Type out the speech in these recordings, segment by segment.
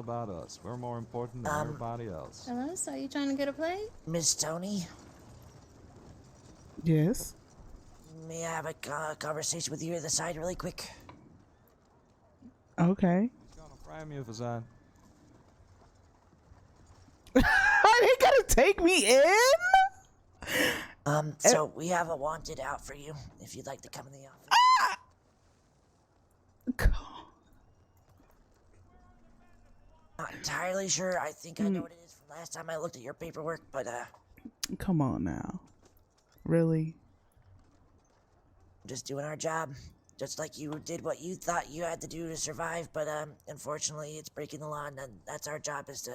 about us. We're more important than everybody else. Hello, so you trying to get a plate? Miss Toni, Yes. may I have a conversation with you at the side really quick? Okay. He's gonna frame you for that. Are they gonna take me in? So we have a wanted out for you, if you'd like to come in the office. Not entirely sure. I think I know what it is from last time I looked at your paperwork, but Come on now. Really? just doing our job. Just like you did what you thought you had to do to survive, but unfortunately it's breaking the law, and that's our job, is to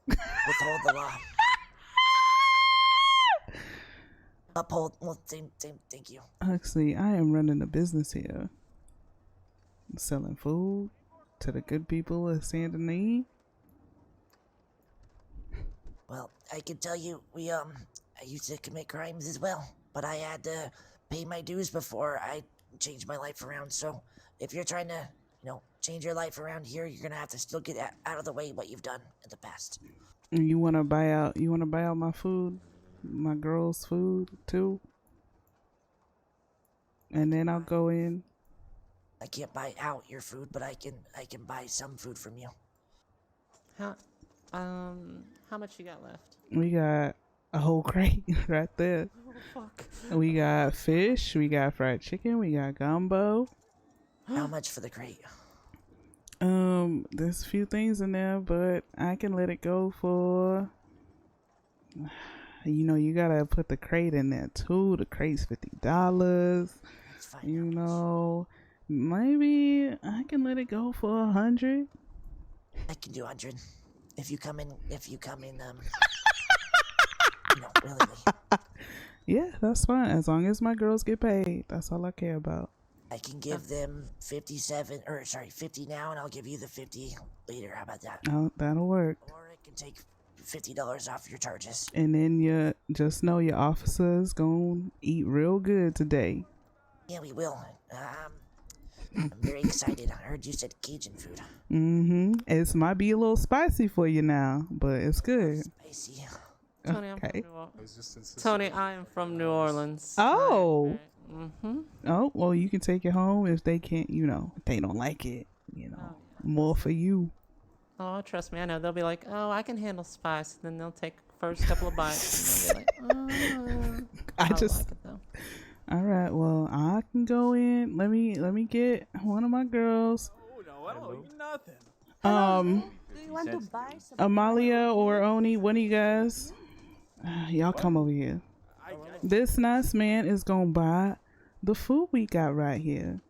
withhold the law. Uphold. Well, thank you. Actually, I am running a business here. I'm selling food to the good people of Saint Denis. Well, I can tell you, I used to commit crimes as well, but I had to pay my dues before I changed my life around. So if you're trying to, change your life around here, you're gonna have to still get out of the way what you've done in the past. And you wanna buy out my food? My girl's food too? And then I'll go in. I can't buy out your food, but I can buy some food from you. How much you got left? We got a whole crate right there. Oh, fuck. We got fish, we got fried chicken, we got gumbo. How much for the crate? There's a few things in there, but I can let it go for, you gotta put the crate in there too. The crate's $50. That's fine. Maybe I can let it go for 100. I can do 100 if you come in. Willingly. Yeah, that's fine. As long as my girls get paid, that's all I care about. I can give them 50 now, and I'll give you the 50 later. How about that? Oh, that'll work. Or I can take $50 off your charges. And then you just know your officers gonna eat real good today. Yeah, we will. I'm very excited. I heard you said Cajun food. It might be a little spicy for you now, but it's good. Spicy. Tony, Okay. Tony, I am from New Orleans. Oh. Mm-hmm. Oh, well, you can take it home if they can't, if they don't like it, more for you. Oh, trust me, I know. They'll be like, oh, I can handle spice. And then they'll take first couple of bites. And they'll be like, oh. I like it, though. All right, well, I can go in. Let me get one of my girls. Oh, no, I don't eat nothing. Do you want to buy some? Amalia or Oni, one of you guys, y'all come over here. This nice man is gonna buy the food we got right here.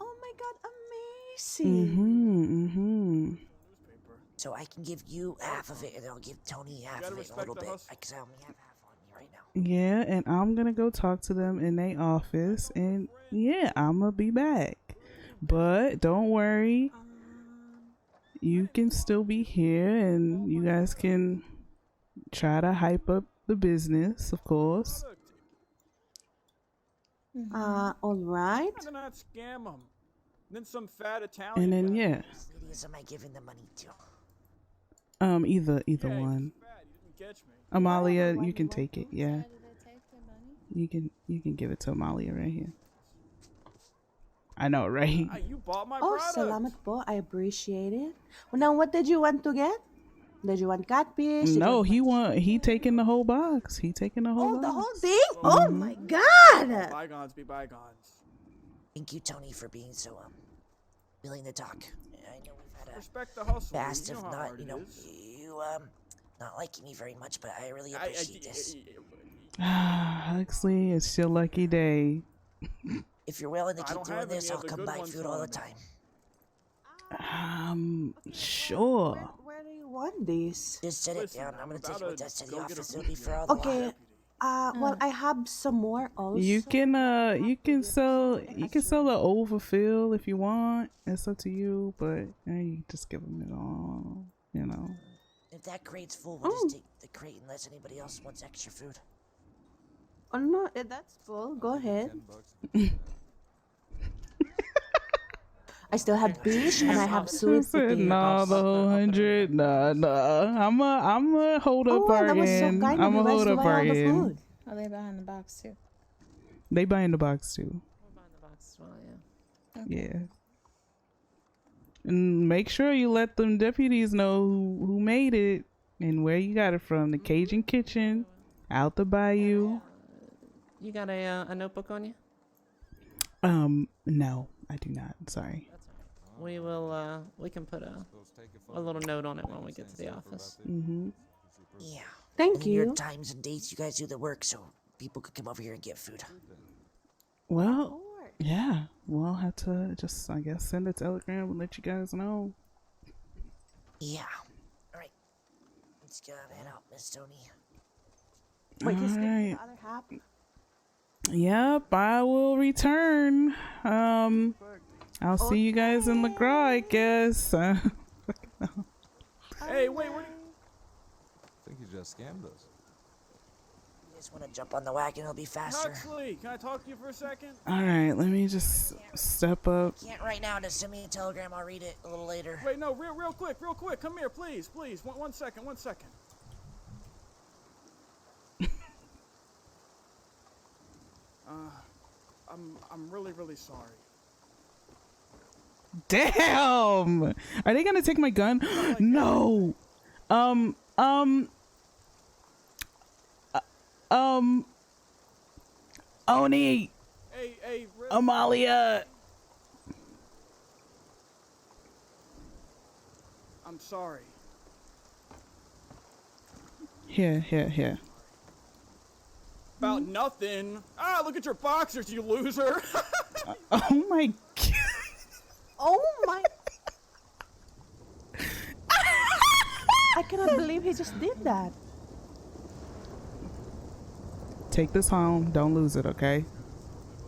Oh my god, amazing! So I can give you half of it, and I'll give Toni half of it a little bit, because I only have half on me right now. Yeah, and I'm gonna go talk to them in their office, and yeah, I'm gonna be back. But don't worry, you can still be here, and you guys can try to hype up the business, of course. All right. Why not scam them? Then some fat Italian. And then guy. yeah, Who am I giving the money to? either Yeah, one. he's fat. He didn't catch me. Amalia, you can take it. Yeah, you can give it to Amalia right here. I know, right? You bought my Oh, product. salamat po. I appreciate it. Well, now, what did you want to get? Did you want catfish? No, he taking the whole box. He taking the whole Oh, box. the whole thing? Oh my god! Bygones be bygones. Thank you, Toni, for being so willing to talk. I know we've had a Respect the hustle. past you of know how not, hard it is. you not liking me very much, but I really appreciate this. Huxley, it's your lucky day. If you're willing to I keep don't doing have this, any I'll of the come good buy ones food all the on me. time. Sure. Where do you want this? Just set Listen, it down. I'm gonna take about it with us to to the go get a office. It'll be for all the Okay. law. Well, I have some more also. You can sell the overfill if you want. It's up to you, but you just give them it all. If that crate's full, we'll just take the crate unless anybody else wants extra food. Oh no, that's full. Go ahead. I still have fish and I have She sweet said, potato. nah, the whole 100. Nah. I'm a hold Oh up wow, that was so bargain. kind I'm of a you guys hold to up buy all the bargain. food. Are they behind the box too? They buy in the box too. We're behind the box as well, yeah. Yeah. And make sure you let them deputies know who made it and where you got it from. The Cajun Kitchen, out the bayou. You got a notebook on you? No, I do not. Sorry. That's all right. We will, we can put a little note on it when we get to the office. Mm-hmm. Yeah. Thank And then your you. times and dates, you guys do the work so people could come over here and get food. Well, yeah. We'll have to just, I guess, send a telegram and let you guys know. Yeah. All right. Let's go head out, Miss Toni. Wait, he's getting Alright. the other half. Yep, I will return. I'll see you guys in LeGras, I guess. Hey, wait, where? I think you just scammed us. You just want to jump on the wagon, it'll be faster. Huxley, can I talk to you for a second? Alright, let me just step up. Can't right now, just send me a telegram, I'll read it a little later. Wait, no, real quick. Come here, please. One second. I'm really sorry. Damn! Are they gonna take my gun? No! Oni! Hey, Amalia! I'm sorry. Here. About nothing. Ah, look at your boxers, you loser. Oh my god. Oh my! I cannot believe he just did that. Take this home. Don't lose it, okay?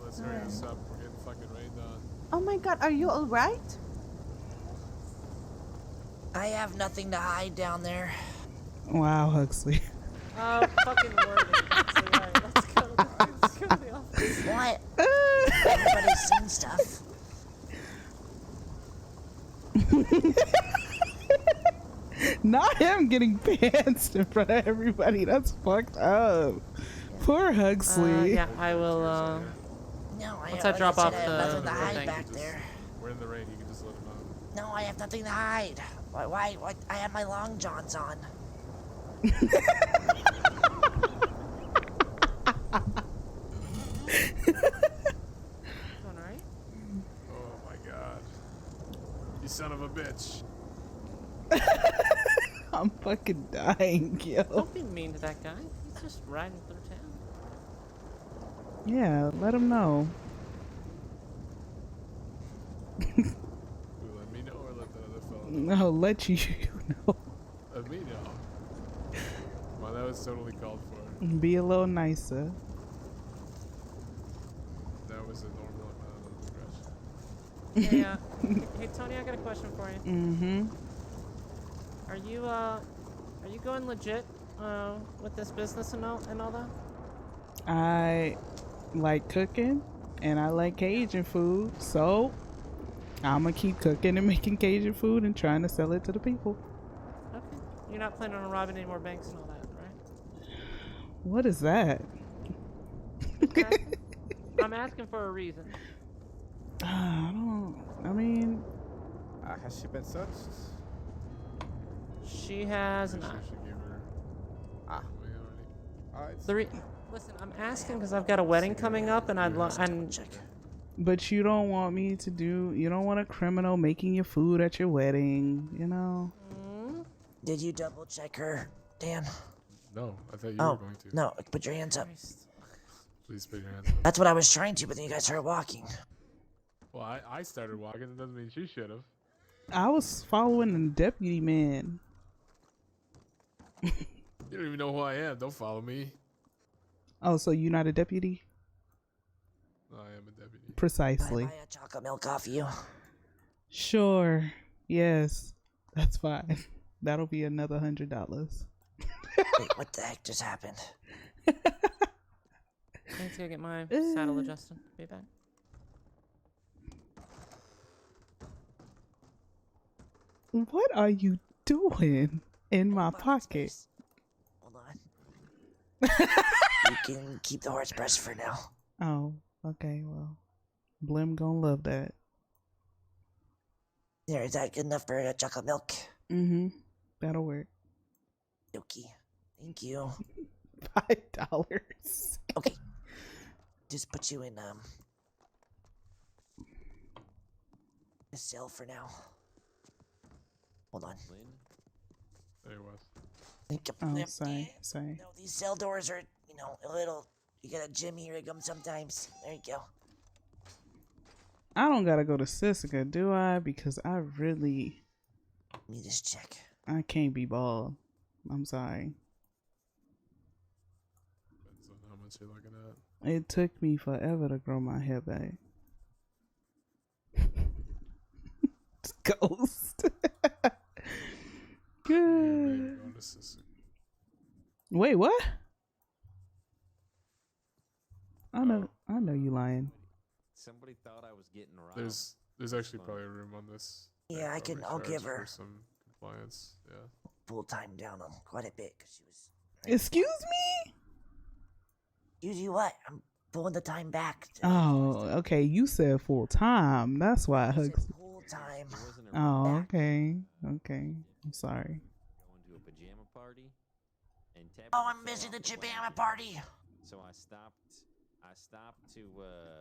Let's hurry this up. We're getting fucking rained on. Oh my god, are you alright? I have nothing to hide down there. Wow, Huxley. Oh, fucking word it. Alright, let's go. Let's go to the office. What? Everybody's seen stuff. Not him getting pantsed in front of everybody. That's fucked up. Poor Huxley. Yeah, I will, No, Once I I drop said off I have the nothing to hide thing. back there. We're in the rain. You can just let him out. No, I have nothing to hide. Why? I have my long johns on. going alright? Oh my god. You son of a bitch. I'm fucking dying, yo. Don't be mean to that guy. He's just riding through town. Yeah, let him know. Ooh, let me know or let that other fellow know? No, let you know. Let me know. Well, that was totally called for. Be a little nicer. That was a normal amount of aggression. Hey, Tony, I got a question for you. Mm-hmm. Are you going legit, with this business and all that? I like cooking and I like Cajun food, so I'm gonna keep cooking and making Cajun food and trying to sell it to the people. Okay. You're not planning on robbing any more banks and all that, right? What is that? I'm asking for a reason. I mean, Has she been searched? She has Pretty not. sure she gave her away already. Alright. Listen, I'm asking because I've got a wedding coming up, and I'd love. And Check. but you don't want me to you don't want a criminal making your food at your wedding, you know? Did you double check her, Dan? No, I thought you were Oh, going to. no. Put your hands up. Please put your hands up. That's what I was trying to, but then you guys started walking. Well, I started walking. It doesn't mean she should have. I was following the deputy man. You don't even know who I am. Don't follow me. Oh, so you're not a deputy? I am a deputy. Precisely. Can I buy a chocolate milk off you? Sure. Yes. That's fine. That'll be another $100. Wait, what the heck just happened? I need to go get my saddle adjusted. Be back. What are you doing in my Pocket pocket? space. Hold on. You can keep the horse brush for now. Oh, okay. Well, Blim gonna love that. There, is that good enough for chocolate milk? Mm-hmm. That'll work. Okie. Thank you. $5. Okay. Just put you in a cell for now. Hold on. There he was. Oh, sorry. No, these cell doors are, a little. You gotta jimmy rig them sometimes. There you go. I don't gotta go to Sissica, do I? Because I really, Let me just check. I can't be bald. I'm sorry. Depends on how much you're looking at. It took me forever to grow my hair back. Ghost. You're ready Good. to go to Sissy. Wait, what? I know you lying. Somebody thought I was getting robbed. There's actually probably a room on this. Yeah, that probably I'll give charge her for some compliance. Yeah. full time down on quite a bit because she was. Excuse me? Usually what? I'm pulling the time back. Oh, okay. You said full time. That's why I hugged. Full time. It wasn't a Oh, back. okay. Okay. I'm sorry. going to a pajama party and Tabitha Oh, I'm fell missing the off ladder. Jabama party. So I stopped to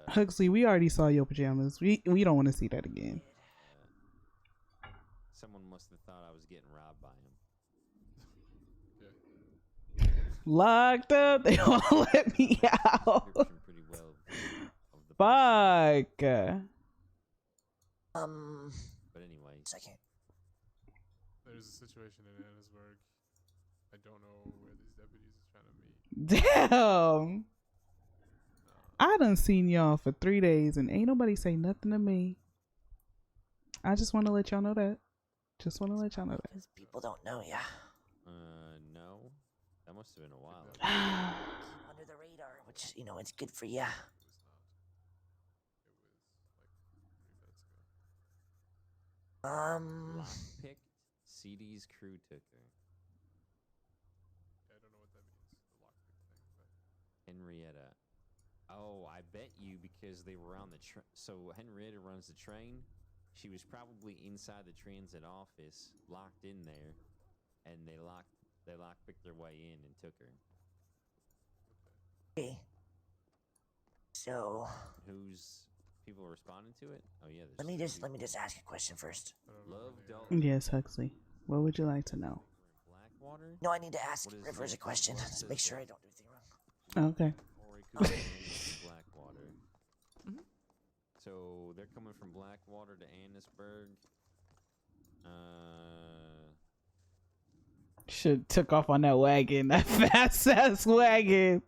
Huxley, we already saw your pajamas. We don't want to see that again. someone must have thought I was getting robbed by him. Locked up. They won't let me out. Description pretty well of the person. Fuck. But anyway, Second. There's a situation in Annisburg. I don't know where these deputies are trying to meet. Damn. I done seen y'all for 3 days and ain't nobody say nothing to me. I just want to let y'all know that. Just want to let y'all know that. Because people don't know ya. no, that must have been a while ago. Keep under the radar, which, it's good for ya. It was not. It was like 3 minutes ago. Lockpicked, CD's crew took her. Yeah, I don't know what that means. The lockpick thing, but Henrietta. Oh, I bet you because they were on the train. So Henrietta runs the train. She was probably inside the transit office, locked in there, and they lockpicked their way in and took her. Okay. So, Who's people responding to it? Oh yeah. let me just ask a question first. I don't know. Love her name. Dalton. Yes, Huxley. What would you like to know? Blackwater. No, I need to ask What is Rivers a this? question. What Just is make this? sure I don't do anything wrong. Okay. Corey Cooper and Blackwater. So they're coming from Blackwater to Annisburg. Should took off on that wagon. That fast ass wagon.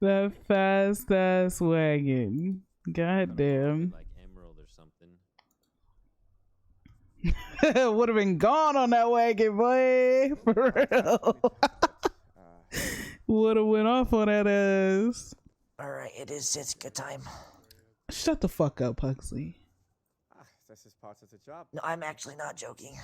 That fast ass wagon. God damn. Like Emerald or something. Would have been gone on that wagon, boy. For real. Would have went off on that ass. Alright, it is Sitka time. Shut the fuck up, Huxley. This is part of the job. No, I'm actually not joking.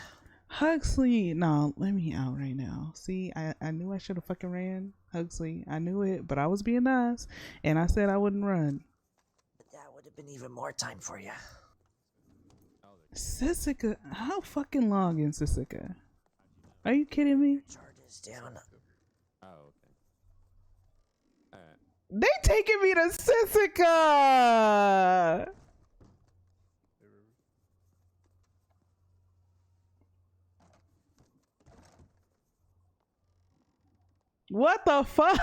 Huxley, no, let me out right now. See, I knew I should have fucking ran. Huxley, I knew it, but I was being nice, and I said I wouldn't run. But that would have been even more time for you. Sissica, how fucking long in Sissica? Are you kidding me? Charges down. Oh, okay. Alright. They taking me to Sissica! What the fuck?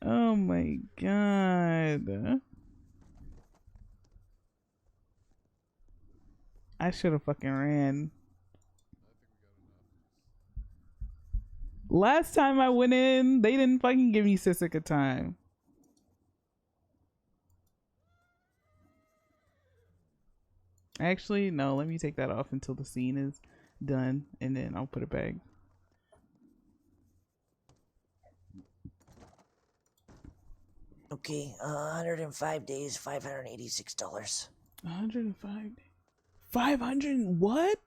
Oh my god. I should have fucking ran. Last time I went in, they didn't fucking give me Sissica time. Actually, no, let me take that off until the scene is done, and then I'll put it back. Okay, 105 days, $586. 105. 500 what?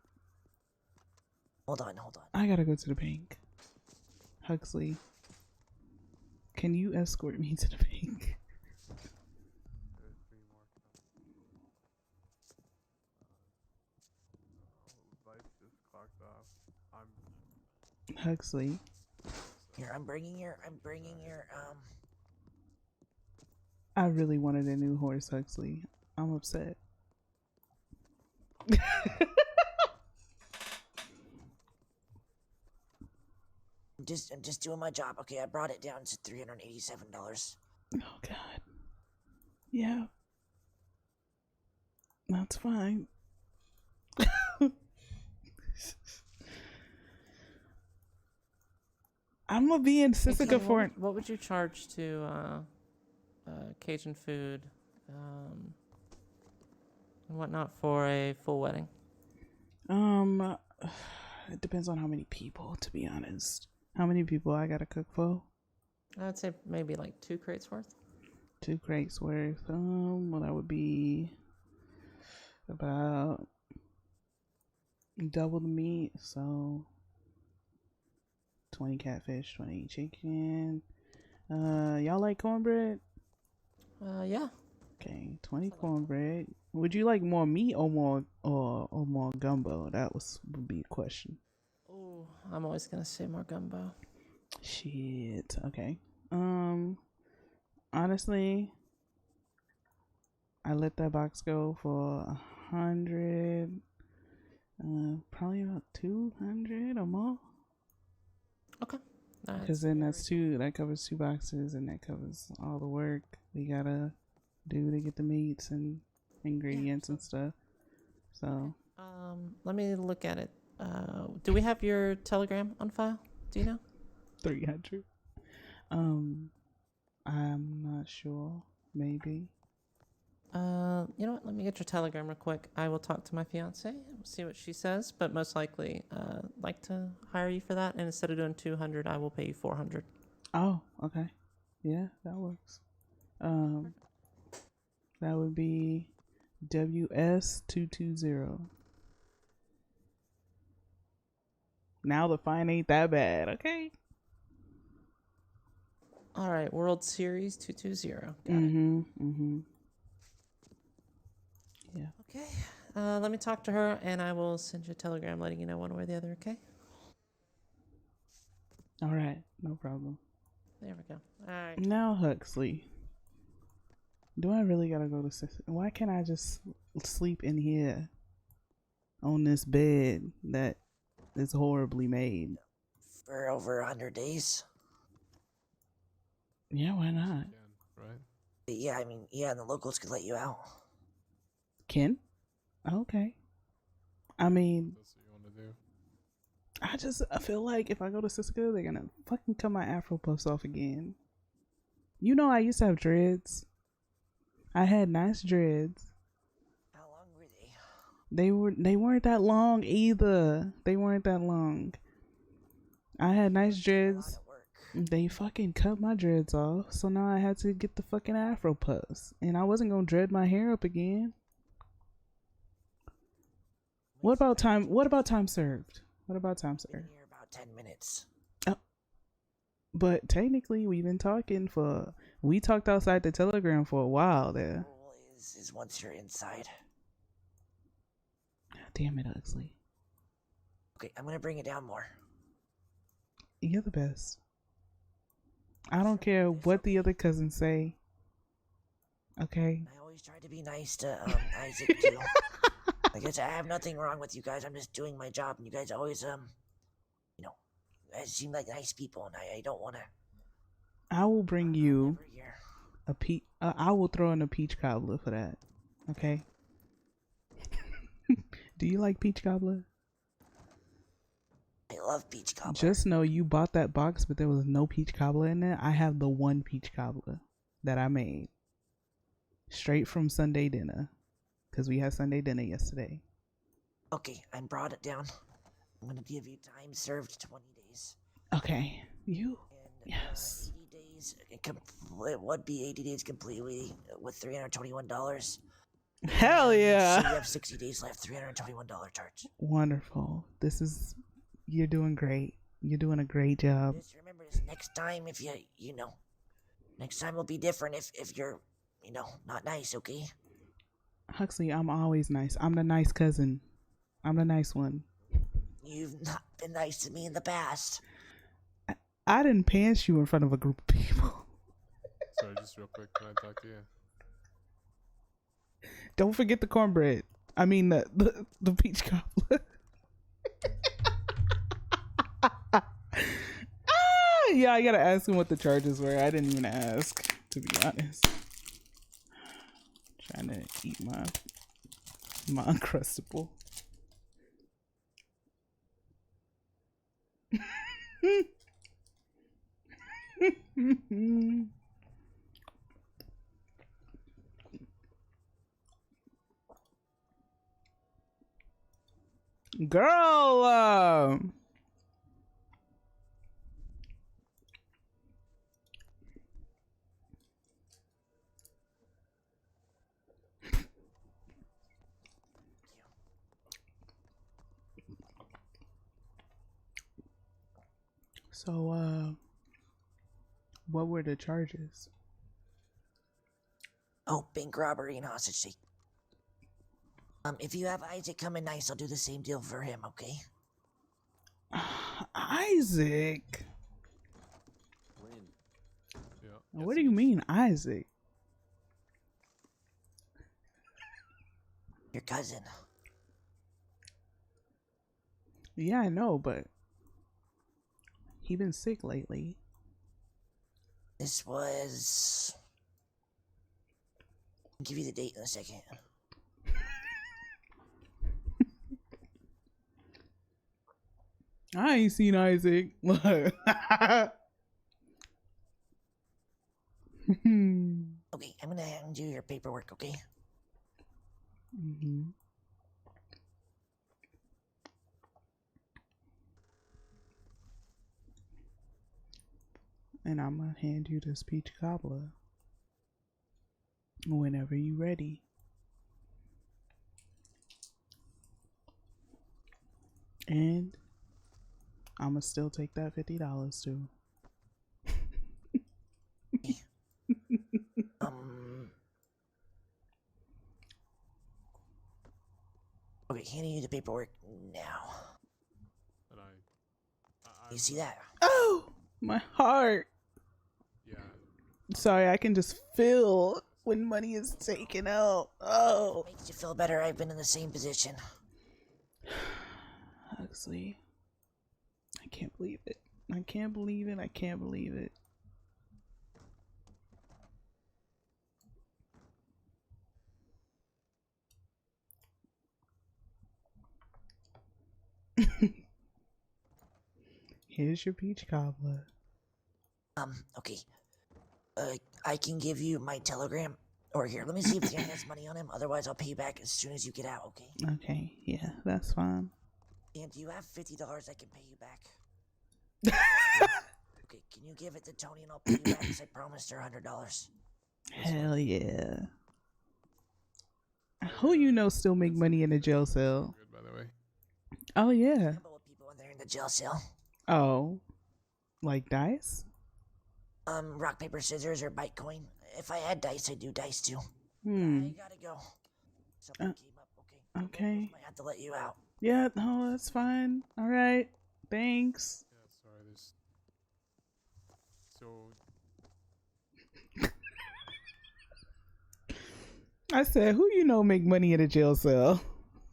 Hold on. I gotta go to the bank. Huxley, can you escort me to the bank? There's 3 more coming. Lights just clocked off. I'm Huxley, Here, I'm bringing your I really wanted a new horse, Huxley. I'm upset. I'm just doing my job. Okay, I brought it down to $387. Oh God. Yeah. That's fine. I'm gonna be in Hey, Sisika Tony, for what would you charge to Cajun food and whatnot for a full wedding? It depends on how many people, to be honest. How many people I gotta cook for? I'd say maybe like 2 crates worth. 2 crates worth. Well, that would be about double the meat, so 20 catfish, 20 chicken. Y'all like cornbread? Yeah. Okay, 20 cornbread. Would you like more meat or more gumbo? That would be a question. Oh, I'm always gonna say more gumbo. Shit. Okay. Honestly, I let that box go for 100. Probably about 200 or more. Okay. Because then that covers 2 boxes, and that covers all the work we gotta do to get the meats and ingredients and stuff. So let me look at it. Do we have your Telegram on file? Do you know? 300. I'm not sure. Maybe. You know what? Let me get your Telegram real quick. I will talk to my fiance. We'll see what she says, but most likely, like to hire you for that. And instead of doing 200, I will pay you 400. Oh, okay. Yeah, that works. That would be WS220. Now the fine ain't that bad, okay? All right, World Series 220. Got it. Yeah. Okay. Let me talk to her, and I will send you a telegram letting you know one way or the other. Okay. All right, no problem. There we go. All right. Now, Huxley, do I really gotta go to? Why can't I just sleep in here on this bed that is horribly made? For over 100 days. Yeah, why not? right? Yeah, I mean, yeah, and the locals could let you out. Ken? Okay. I mean, That's what you want to do. I feel like if I go to Cisco, they're gonna fucking cut my afro puffs off again. You know, I used to have dreads. I had nice dreads. How long were they? They weren't that long either. They weren't that long. I had nice dreads. They fucking cut my dreads off, so now I had to get the fucking afro puffs, and I wasn't gonna dread my hair up again. What about time? What about time served? What about time served? Been here about 10 minutes. Oh, but technically, we talked outside the Telegram for a while there. Rule is once you're inside. Damn it, Huxley. Okay, I'm gonna bring it down more. You're the best. I don't care what the other cousins say. Okay. I always try to be nice to Isaac too. I guess I have nothing wrong with you guys. I'm just doing my job, and you guys always you guys seem like nice people, and I don't want to. I will bring you a peach. I will throw in a peach cobbler for that. Okay. Do you like peach cobbler? I love peach cobbler. Just know you bought that box, but there was no peach cobbler in there. I have the one peach cobbler that I made straight from Sunday dinner, because we had Sunday dinner yesterday. Okay, I brought it down. I'm gonna give you time served 20 days. Okay, you. And, Yes. 80 days. It would be 80 days completely with $321. Hell So yeah. you have 60 days left, $321 charge. Wonderful. You're doing great. You're doing a great job. Just remember this next time if next time will be different if you're, not nice, okay? Huxley, I'm always nice. I'm the nice cousin. I'm the nice one. You've not been nice to me in the past. I didn't pants you in front of a group of people. Sorry, just real quick, can I talk to you? Don't forget the cornbread. I mean the peach cobbler. Yeah, I gotta ask him what the charges were. I didn't even ask, to be honest. Trying to eat my Uncrustable. Girl, so, what were the charges? Oh, bank robbery and hostage take. If you have Isaac come in nice, I'll do the same deal for him, okay? Isaac? Lynn, Yeah. What do you mean, Isaac? Your cousin. Yeah, I know, but he been sick lately. This was... I'll give you the date in a second. I ain't seen Isaac. Look. Okay, I'm gonna hand you your paperwork, okay? Mm-hmm. And I'm gonna hand you this peach cobbler whenever you ready. And I'm gonna still take that $50 too. Okay, handing you the paperwork now. And You see that? Oh, my heart. Yeah. Sorry, I can just feel when money is taken out. Oh. Makes you feel better. I've been in the same position. Huxley, I can't believe it. I can't believe it. I can't believe it. Here's your peach cobbler. Okay. I can give you my telegram. Or here, let me see if Dan has money on him. Otherwise, I'll pay you back as soon as you get out, okay? Okay, yeah, that's fine. And do you have $50 I can pay you back? Okay, can you give it to Toni and I'll pay you back because I promised her $100. Hell yeah. Who you know still make money in a jail cell? Good, by the way. Oh yeah. Gamble with people when they're in the jail cell. Oh, like dice? Rock, paper, scissors, or Bitcoin. If I had dice, I'd do dice too. Hmm. I gotta go. Something came up, okay? Okay. I have to let you out. Yeah, no, that's fine. All right. Thanks. Yeah, sorry, there's... So... I said, who you know make money in a jail cell?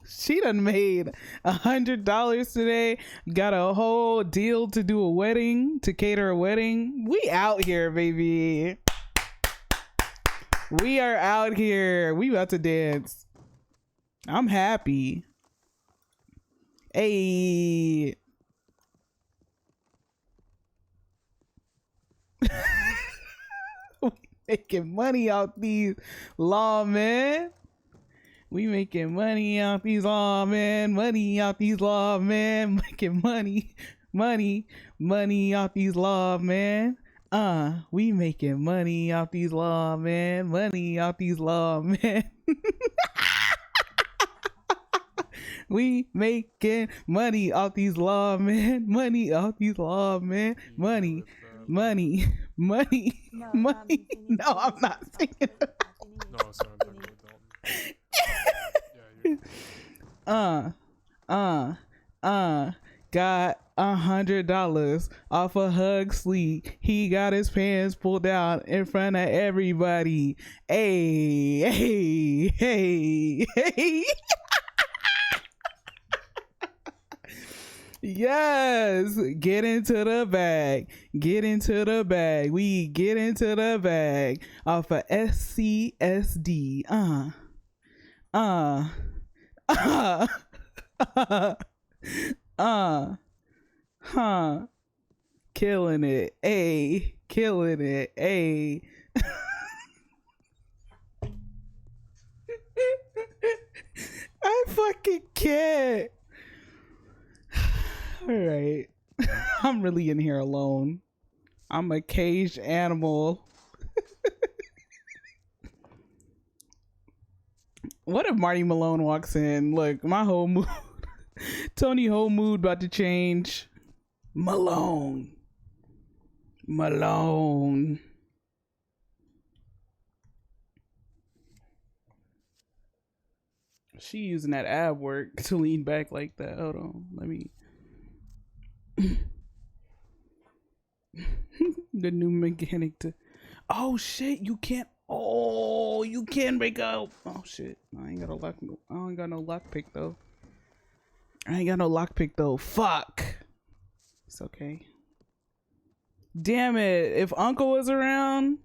She done made $100 today. Got a whole deal to do a wedding, to cater a wedding. We out here, baby. We are out here. We about to dance. I'm happy. Hey. We making money out these lawmen. We making money out these lawmen. Money out these lawmen. Making money out these lawmen. We making money out these lawmen. Money out these lawmen. We making money off these lawmen. Money off these lawmen. Money. Money. Money. No, Money. finish No, I'm this. not singing. No, sorry, I'm talking about Dalton. Yeah, you're Got $100 off a hug sleep. He got his pants pulled down in front of everybody. Hey, hey, hey, hey. Yes, get into the bag. Get into the bag. We get into the bag off of SCSD. Killing it. A killing it. A I fucking can't. All right. I'm really in here alone. I'm a caged animal. What if Marty Malone walks in? Look, my whole mood. Tony whole mood about to change. Malone. Malone. She using that ab work to lean back like that. Hold on. Let me. The new mechanic to. Oh shit! You can't. Oh, you can break up. Oh shit! I ain't got a lock. I ain't got no lockpick though. I ain't got no lockpick though. Fuck. It's okay. Damn it! If Uncle was around.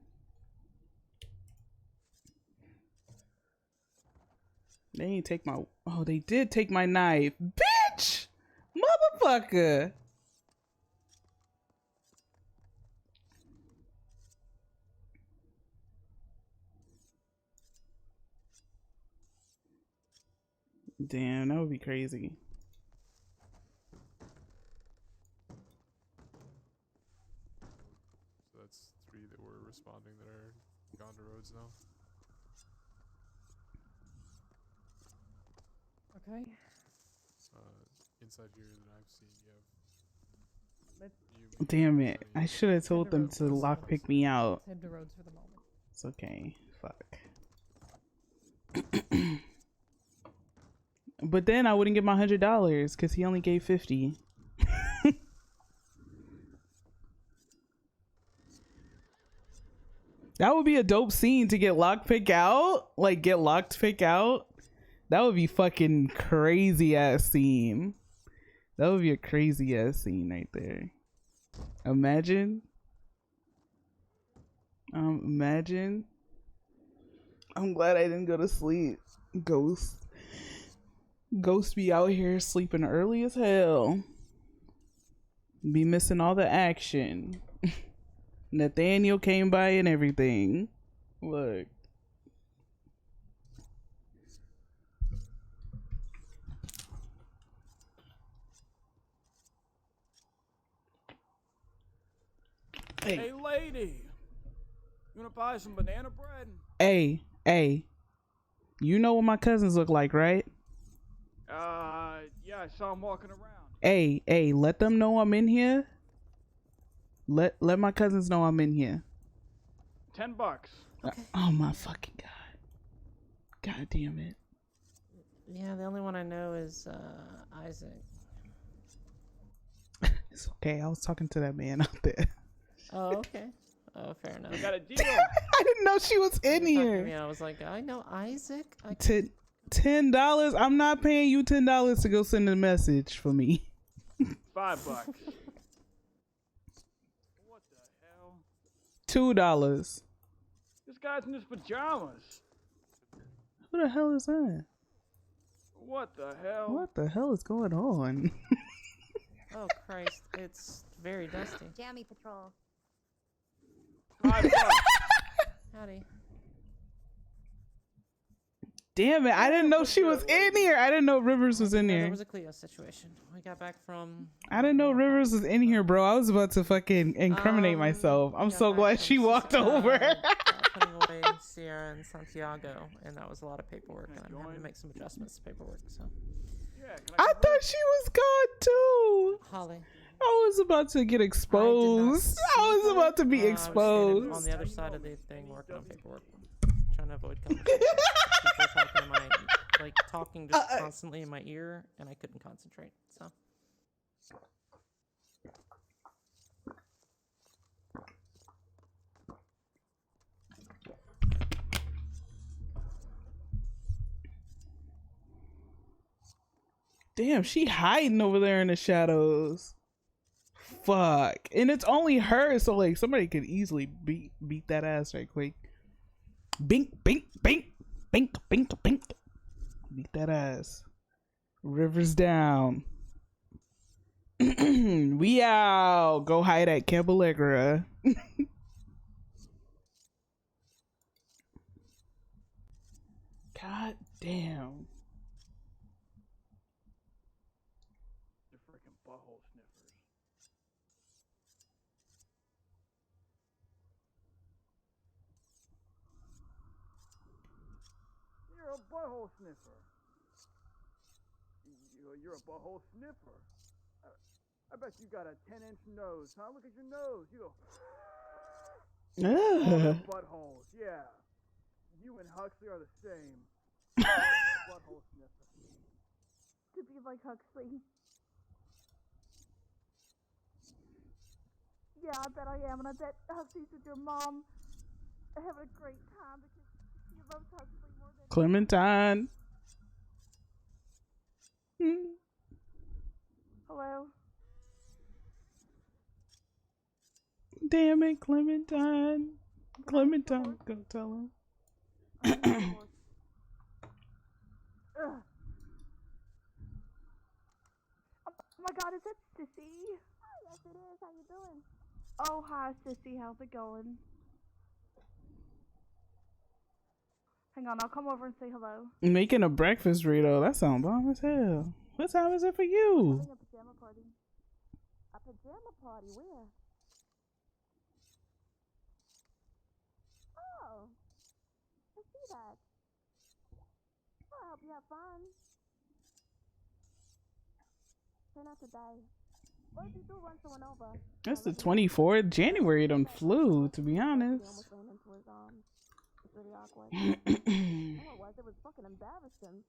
They ain't take my. Oh, they did take my knife, bitch, motherfucker. Damn, that would be crazy. So that's 3 that were responding that are gone to roads now. Okay. Inside here that I've seen, you have. Let's Damn it! I should have told them to lockpick me out. head to roads for the moment. It's okay. Fuck. But then I wouldn't get my $100 because he only gave 50. That would be a dope scene to get lockpick out. Like get locked pick out. That would be fucking crazy ass scene. That would be a crazy ass scene right there. Imagine. Imagine. I'm glad I didn't go to sleep. Ghost be out here sleeping early as hell. Be missing all the action. Nathaniel came by and everything. Look. Hey, lady. You wanna buy some banana bread? Hey. You know what my cousins look like, right? Yeah, I saw him walking around. Hey, let them know I'm in here. Let my cousins know I'm in here. $10. Oh my fucking god. God damn it. Yeah, the only one I know is Isaac. It's okay. I was talking to that man out there. Oh, okay. Oh, fair enough. I got a deal. I didn't know she was in here. Yeah, I was like, I know Isaac. $10. I'm not paying you $10 to go send a message for me. $5. What the hell? $2. This guy's in his pajamas. Who the hell is that? What the hell? What the hell is going on? Oh Christ, it's very dusty. Jammy Patrol. $5. Howdy. Damn it! I didn't know she was in here. I didn't know Rivers was in Yeah, here. there was a Cleo situation. We got back from. I didn't know Rivers was in here, bro. I was about to fucking incriminate myself. I'm so glad she walked over. Putting away Sierra and Santiago, and that was a lot of paperwork, and I'm having to make some adjustments to paperwork. So, Yeah, can I come thought she was gone too. Holly. I was about to get exposed. I was about to be I was standing on exposed. the other side of the thing working on paperwork. Trying to avoid conversation. People were talking in my, like, talking just constantly in my ear, and I couldn't concentrate, so. Damn, she hiding over there in the shadows. Fuck. And it's only her, so like somebody could easily beat that ass right quick. Bink, bink, bink, bink, bink, bink. Beat that ass. Rivers down. We out. Go hide at Camp Allegra. God damn. The freaking butthole sniffers. You're a butthole sniffer. You're a butthole sniffer. I bet you got a 10-inch nose, huh? Look at your nose. You go. Oh, buttholes, yeah. You and Huxley are the same. Butthole sniffer. To be like Huxley. Yeah, I bet I am, and I bet Huxley's with your mom having a great time because she loves Huxley more than Clementine. Hello? Damn it, Clementine. Clementine, go tell him. Oh my god, is that Sissy? Hi, yes it is. How you doing? Oh, hi Sissy. How's it going? Hang on, I'll come over and say hello. Making a breakfast burrito. That sounds bomb as hell. What time is it for you? Having a pajama party. A pajama party? Where? Oh, I see that. Well, I hope you have fun. Try not to die. Or if you do run someone over. That's the 24th. January done flew, to be honest. Almost ran into his arm. It's really awkward. Oh, it was fucking embarrassing.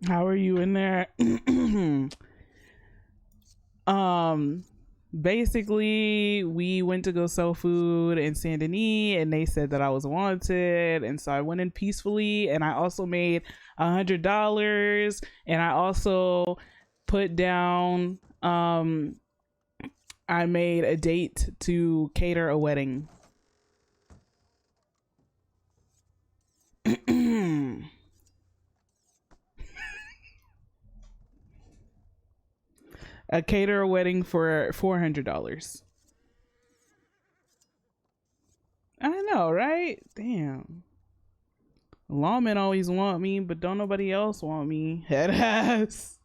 How are you in there? Basically we went to go sell food in Saint Denis and they said that I was wanted, and so I went in peacefully, and I also made $100, and I also put down I made a date to cater a wedding. A cater a wedding for $400. I know, right? Damn. Lawmen always want me, but don't nobody else want me. Head ass.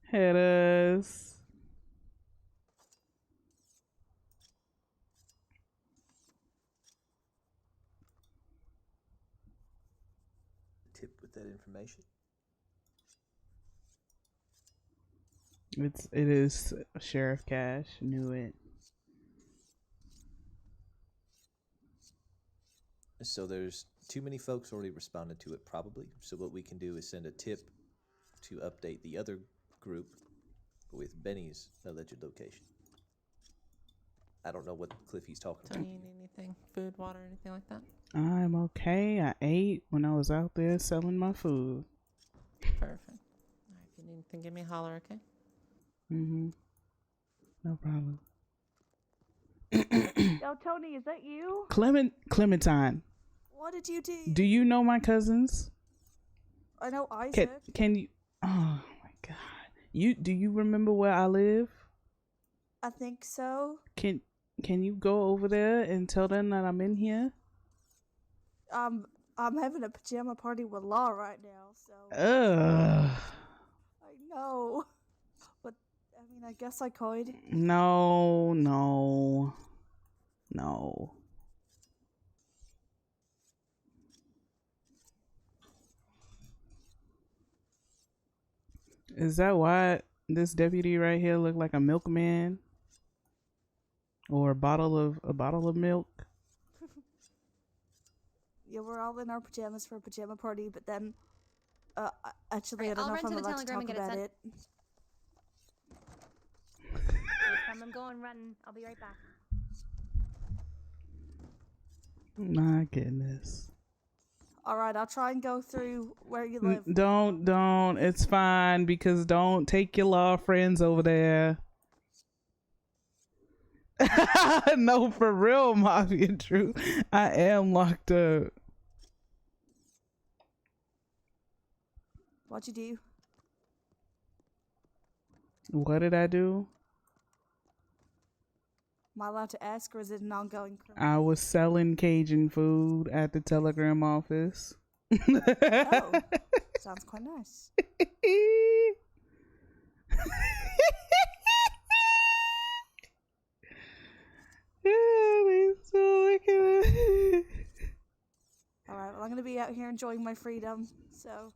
Head ass. Tip with that information. It is Sheriff Cash. Knew it. So there's too many folks already responded to it, probably. So what we can do is send a tip to update the other group with Benny's alleged location. I don't know what cliff he's talking Tony, about. you need anything? Food, water, anything like that? I'm okay. I ate when I was out there selling my food. Perfect. All right, if you need anything, give me a holler, okay? No problem. Yo, Tony, is that you? Clementine. What did you do? Do you know my cousins? I know Isaac. Can you? Oh my god. Do you remember where I live? I think so. Can you go over there and tell them that I'm in here? I'm having a pajama party with Law right now, so. Ugh. I know. But, I mean, I guess I could. No, no, no. Is that why this deputy right here look like a milkman? Or a bottle of milk? Yeah, we're all in our pajamas for a pajama party, but then, actually, Right, I don't I'll know if run I'm to the allowed to telegram and talk get it about sent. it. I'm going running. I'll be right back. My goodness. Alright, I'll try and go through where you live. Don't. It's fine because don't take your law friends over there. No, for real, Mafia True. I am locked up. What'd you do? What did I do? Am I allowed to ask, or is it an ongoing criminal? I was selling Cajun food at the telegram office. Oh, sounds quite nice. Alright, well, I'm gonna be out here enjoying my freedom, so.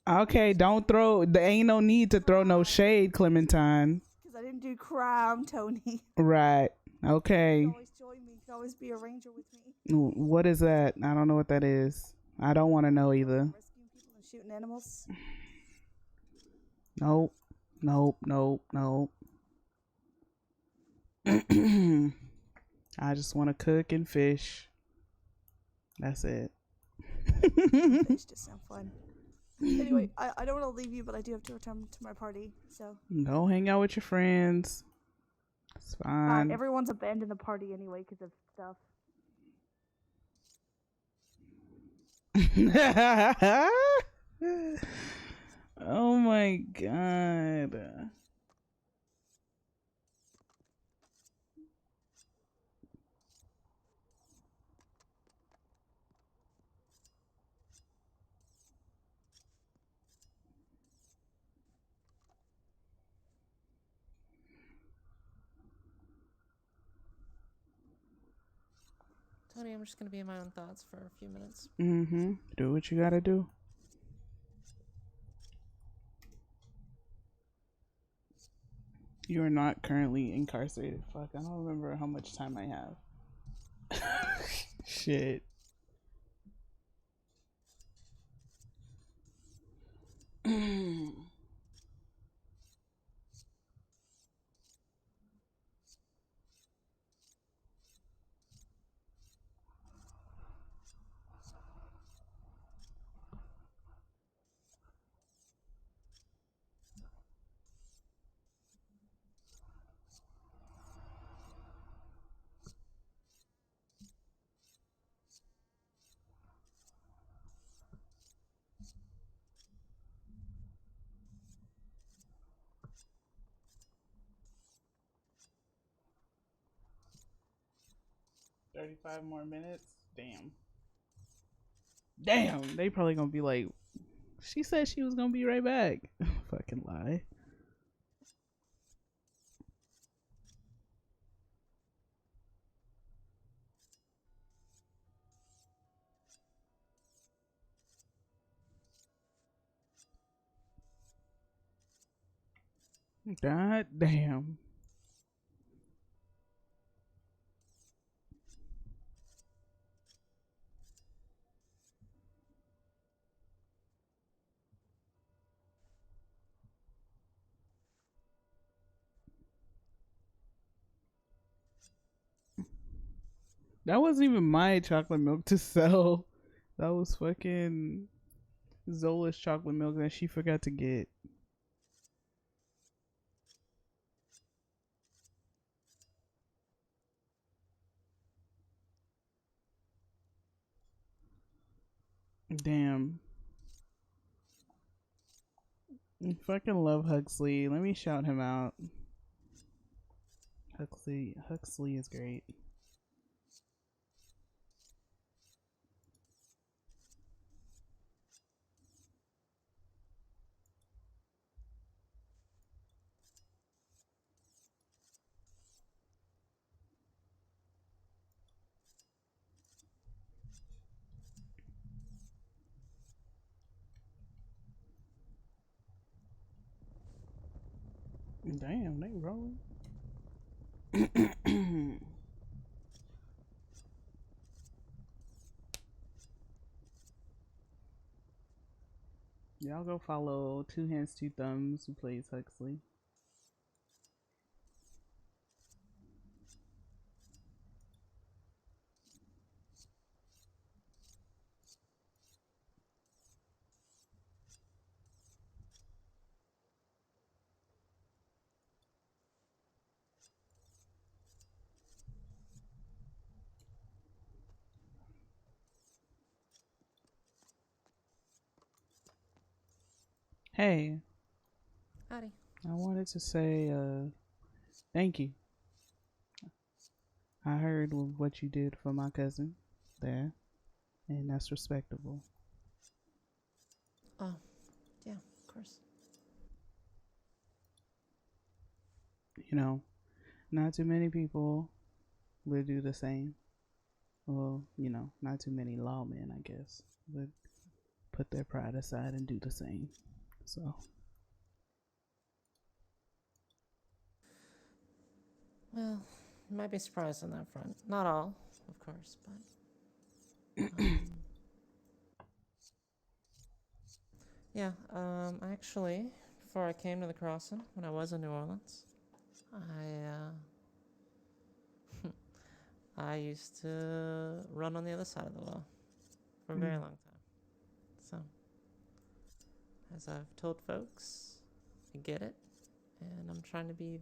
Okay, don't throw. There ain't no need to throw no shade, Clementine. Because I didn't do crime, Tony. Right. Okay. You can always join me. You can always be a ranger with me. What is that? I don't know what that is. I don't want to know either. Rescuing people and shooting animals. Nope. Nope. I just want to cook and fish. That's it. Fish just sound fun. Anyway, I don't want to leave you, but I do have to return to my party, so. Go hang out with your friends. It's fine. Everyone's abandoned the party anyway because of stuff. Oh my god. Tony, I'm just gonna be in my own thoughts for a few minutes. Do what you gotta do. You are not currently incarcerated. Fuck, I don't remember how much time I have. Shit. $35 more minutes? Damn, they probably gonna be like, she said she was gonna be right back. Fucking lie. God damn. That wasn't even my chocolate milk to sell. That was fucking Zola's chocolate milk that she forgot to get. Damn. I fucking love Huxley. Let me shout him out. Huxley is great. Damn, they rolling. Y'all go follow Two Hands, Two Thumbs, who plays Huxley. Hey, Howdy. I wanted to say thank you. I heard what you did for my cousin there, and that's respectable. Oh, yeah, of course. You know, not too many people would do the same. Well, you know, not too many lawmen, I guess, would put their pride aside and do the same. So, Well, you might be surprised on that front. Not all, of course, but. Yeah, actually, before I came to the crossing, when I was in New Orleans, I used to run on the other side of the law for a very long time. So, as I've told folks, I get it, and I'm trying to be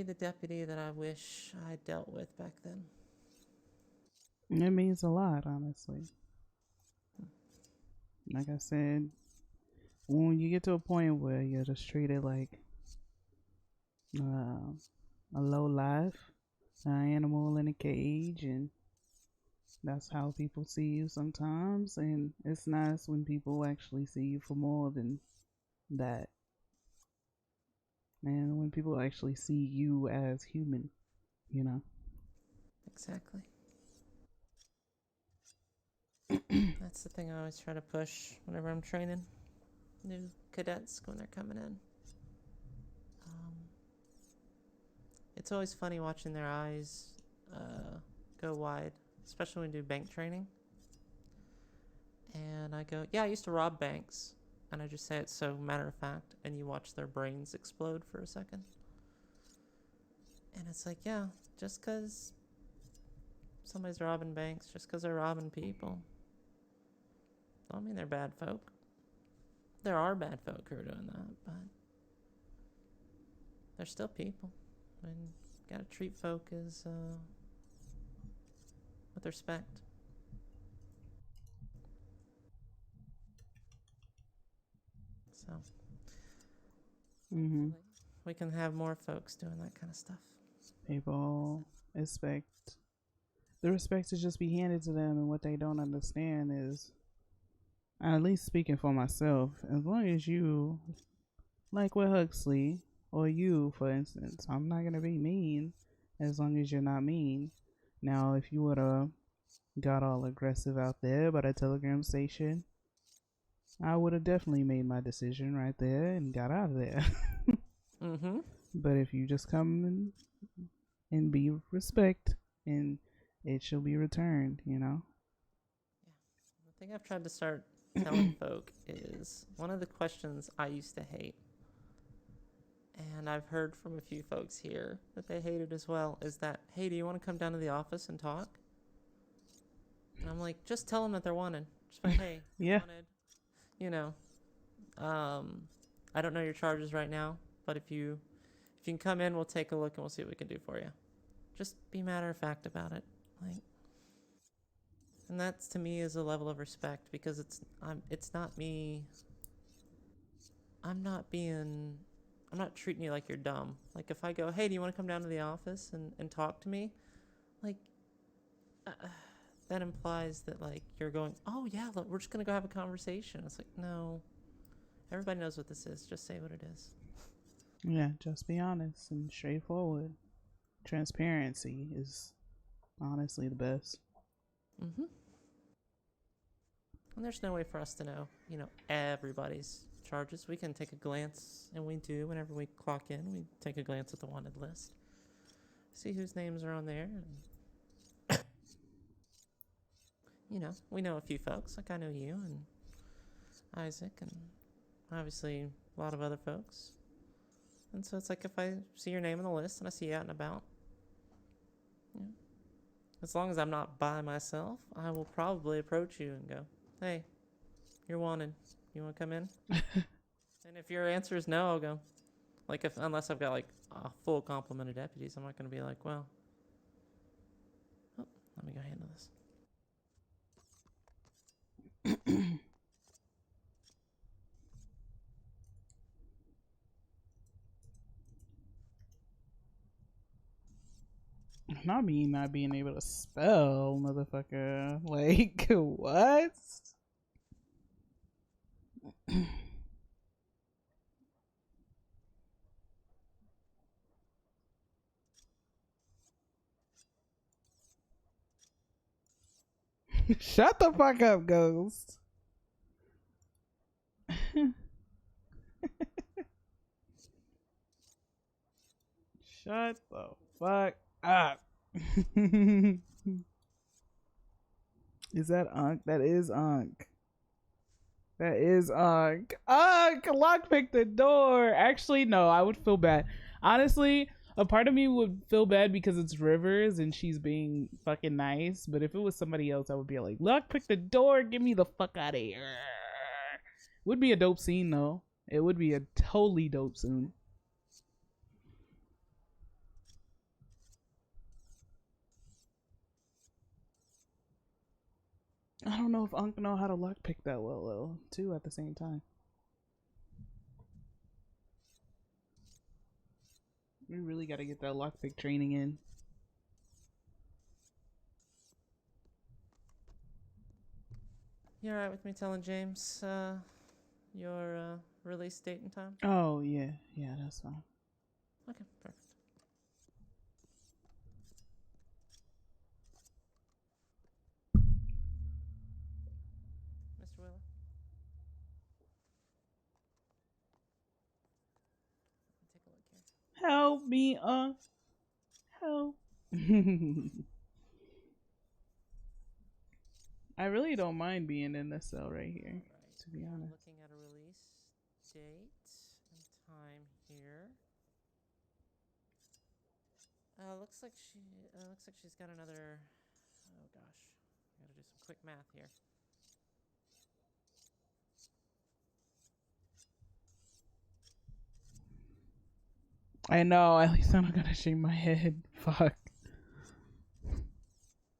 the deputy that I wish I dealt with back then. it means a lot, honestly. Like I said, when you get to a point where you're just treated like a low life, an animal in a cage, and that's how people see you sometimes. And it's nice when people actually see you for more than that. And when people actually see you as human, you know. Exactly. That's the thing I always try to push whenever I'm training new cadets when they're coming in. It's always funny watching their eyes go wide, especially when we do bank training. And I go, yeah, I used to rob banks. And I just say it so matter of fact, and you watch their brains explode for a second. And it's like, yeah, just because somebody's robbing banks, just because they're robbing people, don't mean they're bad folk. There are bad folk who are doing that, but they're still people. I mean, gotta treat folk as with respect. So we can have more folks doing that kind of stuff. People expect the respect to just be handed to them, and what they don't understand is, at least speaking for myself, as long as you, like with Huxley, or you, for instance, I'm not gonna be mean as long as you're not mean. Now, if you would have got all aggressive out there by the telegram station, I would have definitely made my decision right there and got out of there. But if you just come and be respect, and it shall be returned, you know? Yeah. The thing I've tried to start telling folk is one of the questions I used to hate, and I've heard from a few folks here that they hate it as well, is that, hey, do you want to come down to the office and talk? And I'm like, just tell them that they're wanted. Just like, hey, you're wanted. You know, I don't know your charges right now, but if you can come in, we'll take a look and we'll see what we can do for you. Just be matter of fact about it, like. And that's to me is a level of respect, because it's not me. I'm not treating you like you're dumb. Like if I go, hey, do you want to come down to the office and talk to me? Like, that implies that like you're going, oh yeah, look, we're just gonna go have a conversation. It's like, no, everybody knows what this is. Just say what it is. Yeah, just be honest and straightforward. Transparency is honestly the best. And there's no way for us to know, everybody's charges. We can take a glance, and we do whenever we clock in. We take a glance at the wanted list, see whose names are on there, and you know, we know a few folks. Like I know you and Isaac, and obviously a lot of other folks. And so it's like if I see your name on the list and I see you out and about, yeah, as long as I'm not by myself, I will probably approach you and go, "Hey, you're wanted. You want to come in?" And if your answer is no, I'll go. Like unless I've got like a full complement of deputies, I'm not going to be like, "Well, oh, let me go handle this." Not me not being able to spell, motherfucker. Like, what? Shut the fuck up, Ghost. Shut the fuck up. Is that Unk? That is Unk. That is Unk. Unk! Lockpick the door! Actually, no, I would feel bad. Honestly, a part of me would feel bad because it's Rivers and she's being fucking nice. But if it was somebody else, I would be like, lockpick the door, get me the fuck out of here. Would be a dope scene, though. It would be a totally dope scene. I don't know if Unk know how to lockpick that well, though, too, at the same time. We really gotta get that lockpick training in. You alright with me telling James your release date and time? Oh, yeah. Yeah, that's fine. Okay, perfect. Mr. Wheeler? Take a look here. Help me, help. I really don't mind being in this cell right here, to be honest. Looking at a release date and time here. Looks like she's got another. Oh gosh, I gotta do some quick math here. I know. At least I'm not gonna shake my head. Fuck.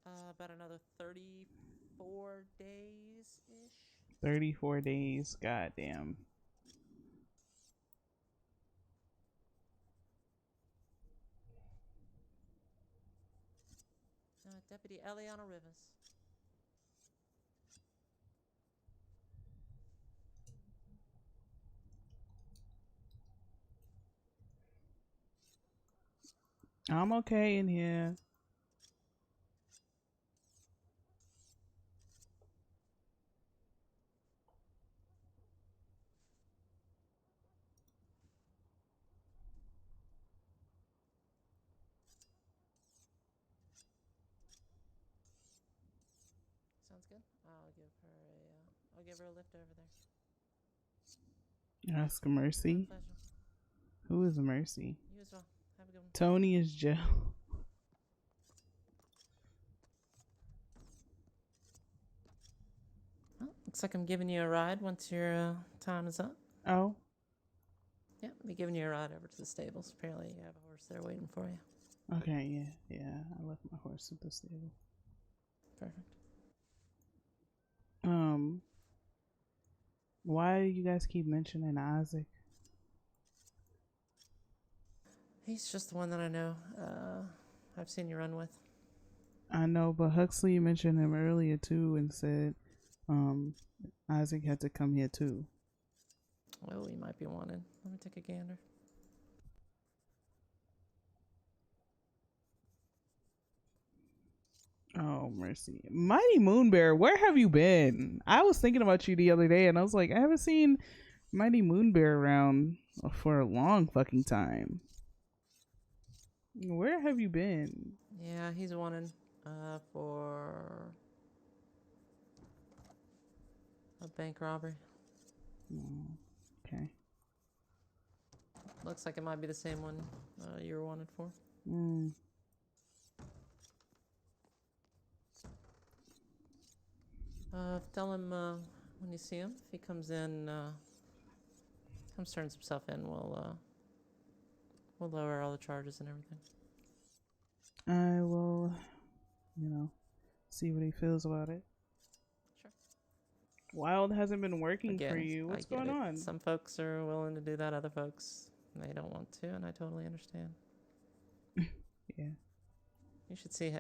About another 34 days ish. 34 days. Goddamn. Deputy Eliana Rivers. I'm okay in here. Sounds good. I'll give her a lift over there. Ask Mercy. Who is Mercy? You as well. Have a good one. Toni is Jill. Well, looks like I'm giving you a ride once your time is up. Oh. Yeah, I'll be giving you a ride over to the stables. Apparently you have a horse there waiting for you. Okay, yeah. I left my horse at the stable. Perfect. Why do you guys keep mentioning Isaac? He's just the one that I know. I've seen you run with. I know, but Huxley mentioned him earlier too and said Isaac had to come here too. Oh, he might be wanted. Let me take a gander. Oh, mercy. Mighty Moonbear, where have you been? I was thinking about you the other day and I was like, I haven't seen Mighty Moonbear around for a long fucking time. Where have you been? Yeah, he's wanted for a bank robbery. Okay. Looks like it might be the same one you were wanted for. Tell him when you see him, if he comes in, comes turns himself in, we'll lower all the charges and everything. I will, see what he feels about it. Sure. Wild hasn't been working for Again, you. What's I get going it. on? Some folks are willing to do that, other folks, they don't want to, and I totally understand. Yeah. You should see how...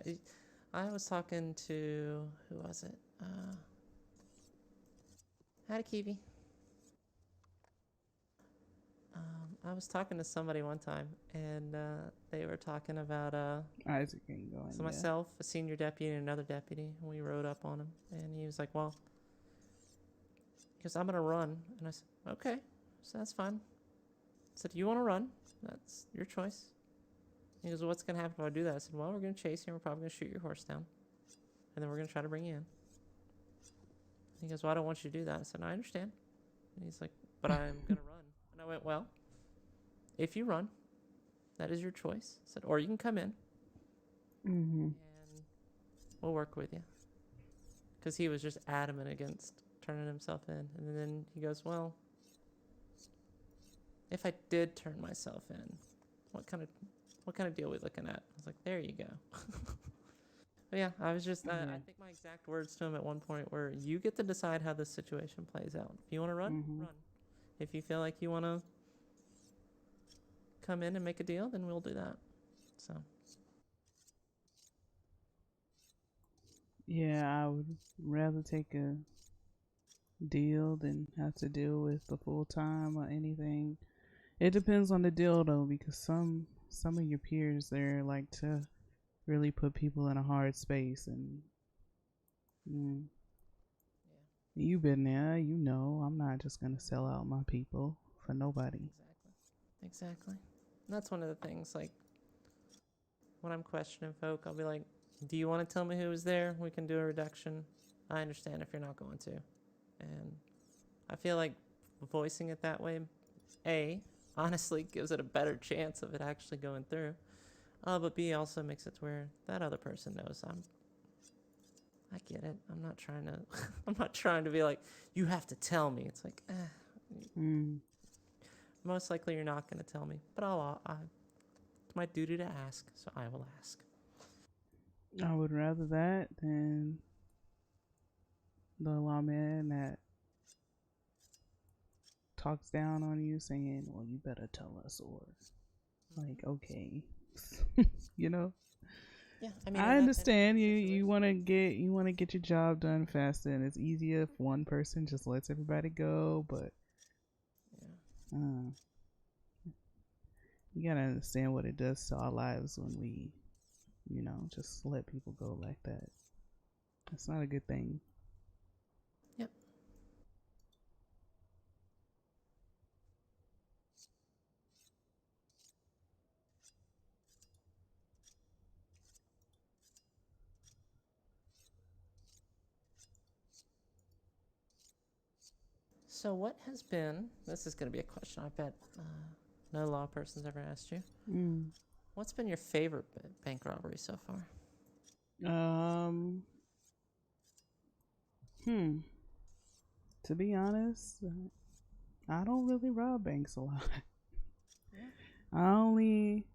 I was talking to... Who was it? Kiwi. I was talking to somebody one time, and they were talking about Isaac ain't going. so myself, a senior deputy, and another deputy, and we rode up on him, and he was like, "Well," because I'm gonna run, and I said, "Okay, so that's fine." I said, "You want to run? That's your choice." He goes, "Well, what's gonna happen if I do that?" I said, "Well, we're gonna chase you, and we're probably gonna shoot your horse down, and then we're gonna try to bring you in." He goes, "Well, I don't want you to do that." I said, "I understand." And he's like, "But I'm gonna run," and I went, "Well, if you run, that is your choice." I said, "Or you can come in, and we'll work with you." Because he was just adamant against turning himself in. And then he goes, "Well, if I did turn myself in, what kind of deal are we looking at?" I was like, "There you go." But yeah, I was just, I think my exact words to him at one point were, "You get to decide how this situation plays out. If you want to run, run. If you feel like you want to come in and make a deal, then we'll do that." So. Yeah, I would rather take a deal than have to deal with the full time or anything. It depends on the deal though, because some of your peers there like to really put people in a hard space, and you've been there, I'm not just gonna sell out my people for nobody. Exactly. And that's one of the things, like, when I'm questioning folk, I'll be like, "Do you want to tell me who was there? We can do a reduction. I understand if you're not going to." And I feel like voicing it that way, A, honestly gives it a better chance of it actually going through. But B, also makes it to where that other person knows I get it. I'm not trying to I'm not trying to be like, "You have to tell me." It's like, most likely you're not going to tell me, but it's my duty to ask, so I will ask. I would rather that than the lawman that talks down on you saying, "Well, you better tell us," or like, okay. Yeah, I mean, I understand you want to get your job done faster, and it's easier if one person just lets everybody go, but you gotta understand what it does to our lives when we just let people go like that. It's not a good thing. Yep. So what has been, this is going to be a question I bet no law person's ever asked you. What's been your favorite bank robbery so far? To be honest, I don't really rob banks a lot. I only,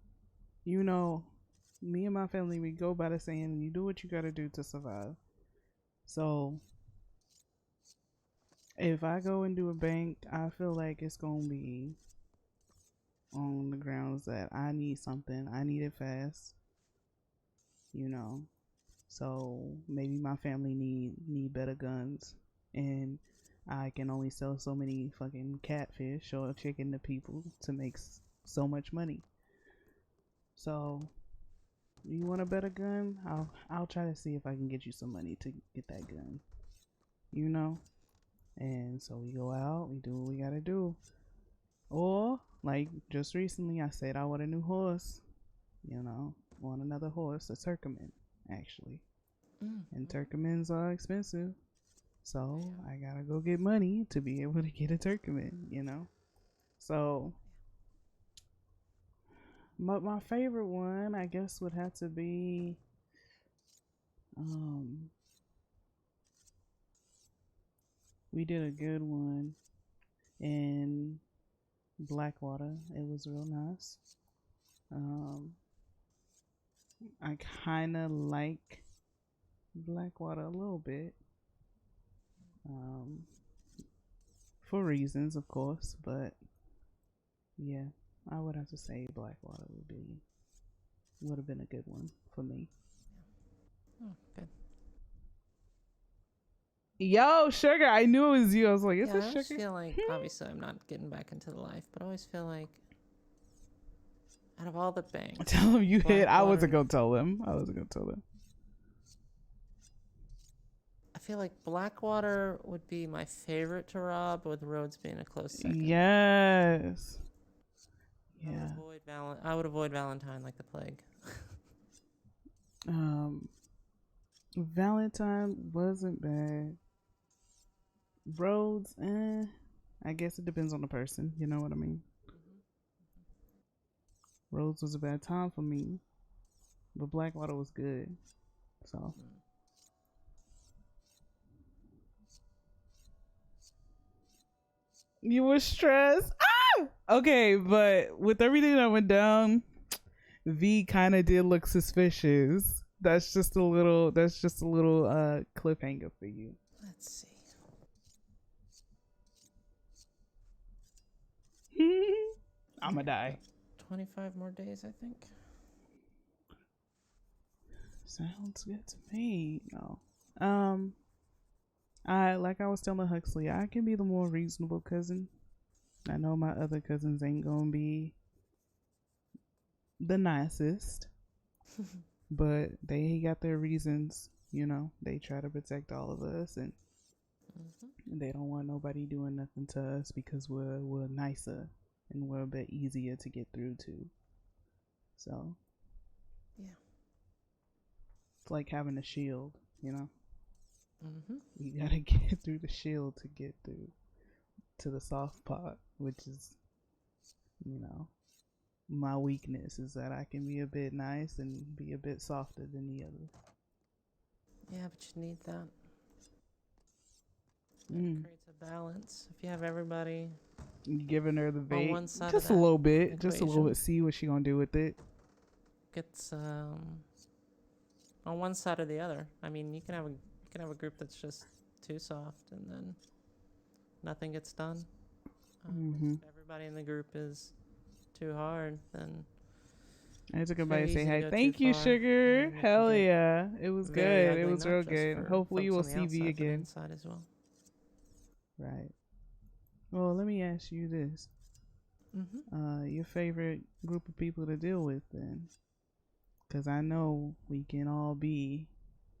me and my family, we go by the saying, you do what you gotta do to survive. So, if I go and do a bank, I feel like it's gonna be on the grounds that I need something. I need it fast. So maybe my family need better guns, and I can only sell so many fucking catfish or chicken to people to make so much money. So, you want a better gun? I'll try to see if I can get you some money to get that gun. And so we go out, we do what we gotta do. Or, like, just recently I said I want a new horse. You know, want another horse, a Turkoman, actually. And Turkomans are expensive. So I gotta go get money to be able to get a Turkoman, you know? So, my favorite one, I guess, would have to be, we did a good one in Blackwater. It was real nice. I kind of like Blackwater a little bit. For reasons, of course, but yeah, I would have to say Blackwater would have been a good one for me. Oh, good. Yo, Sugar, I knew it was you. I was like, it's Yeah, a I Sugar. always feel like, obviously, I'm not getting back into the life, but I always feel like out of all the banks, Tell him you hit. I wasn't Blackwater- gonna tell them. I feel like Blackwater would be my favorite to rob, with Rhodes being a close second. Yes. Yeah. I would avoid Valentine like the plague. Valentine wasn't bad. Rhodes, I guess it depends on the person. You know what I mean? Rhodes was a bad time for me, but Blackwater was good. So. You were stressed. Ah! Okay, but with everything that went down, V kind of did look suspicious. That's just a little cliffhanger for you. Let's see. I'ma die. 25 more days, I think. Sounds good to me. No. Like I was telling Huxley, I can be the more reasonable cousin. I know my other cousins ain't gonna be the nicest, but they got their reasons. You know, they try to protect all of us, and they don't want nobody doing nothing to us because we're nicer and we're a bit easier to get through to. So, yeah, it's like having a shield. You know. Mm-hmm. You gotta get through the shield to get through to the soft part, which is, you know, my weakness is that I can be a bit nice and be a bit softer than the other. Yeah, but you need that. It creates a balance. If you have everybody giving her the bait, one side just of a that little bit, just a little equation. bit. See what she gonna do with it. Gets on one side or the other. I mean, you can have a group that's just too soft, and then nothing gets done. If everybody in the group is too hard, then I took very everybody to say easy to hi. go Thank too you, far, Sugar. and it can Hell get yeah, it was very good. ugly, It was not real just good. for Hopefully you will folks on the see V outside, but again. inside as well. Right. Well, let me ask you this. Your favorite group of people to deal with then? Because I know we can all be,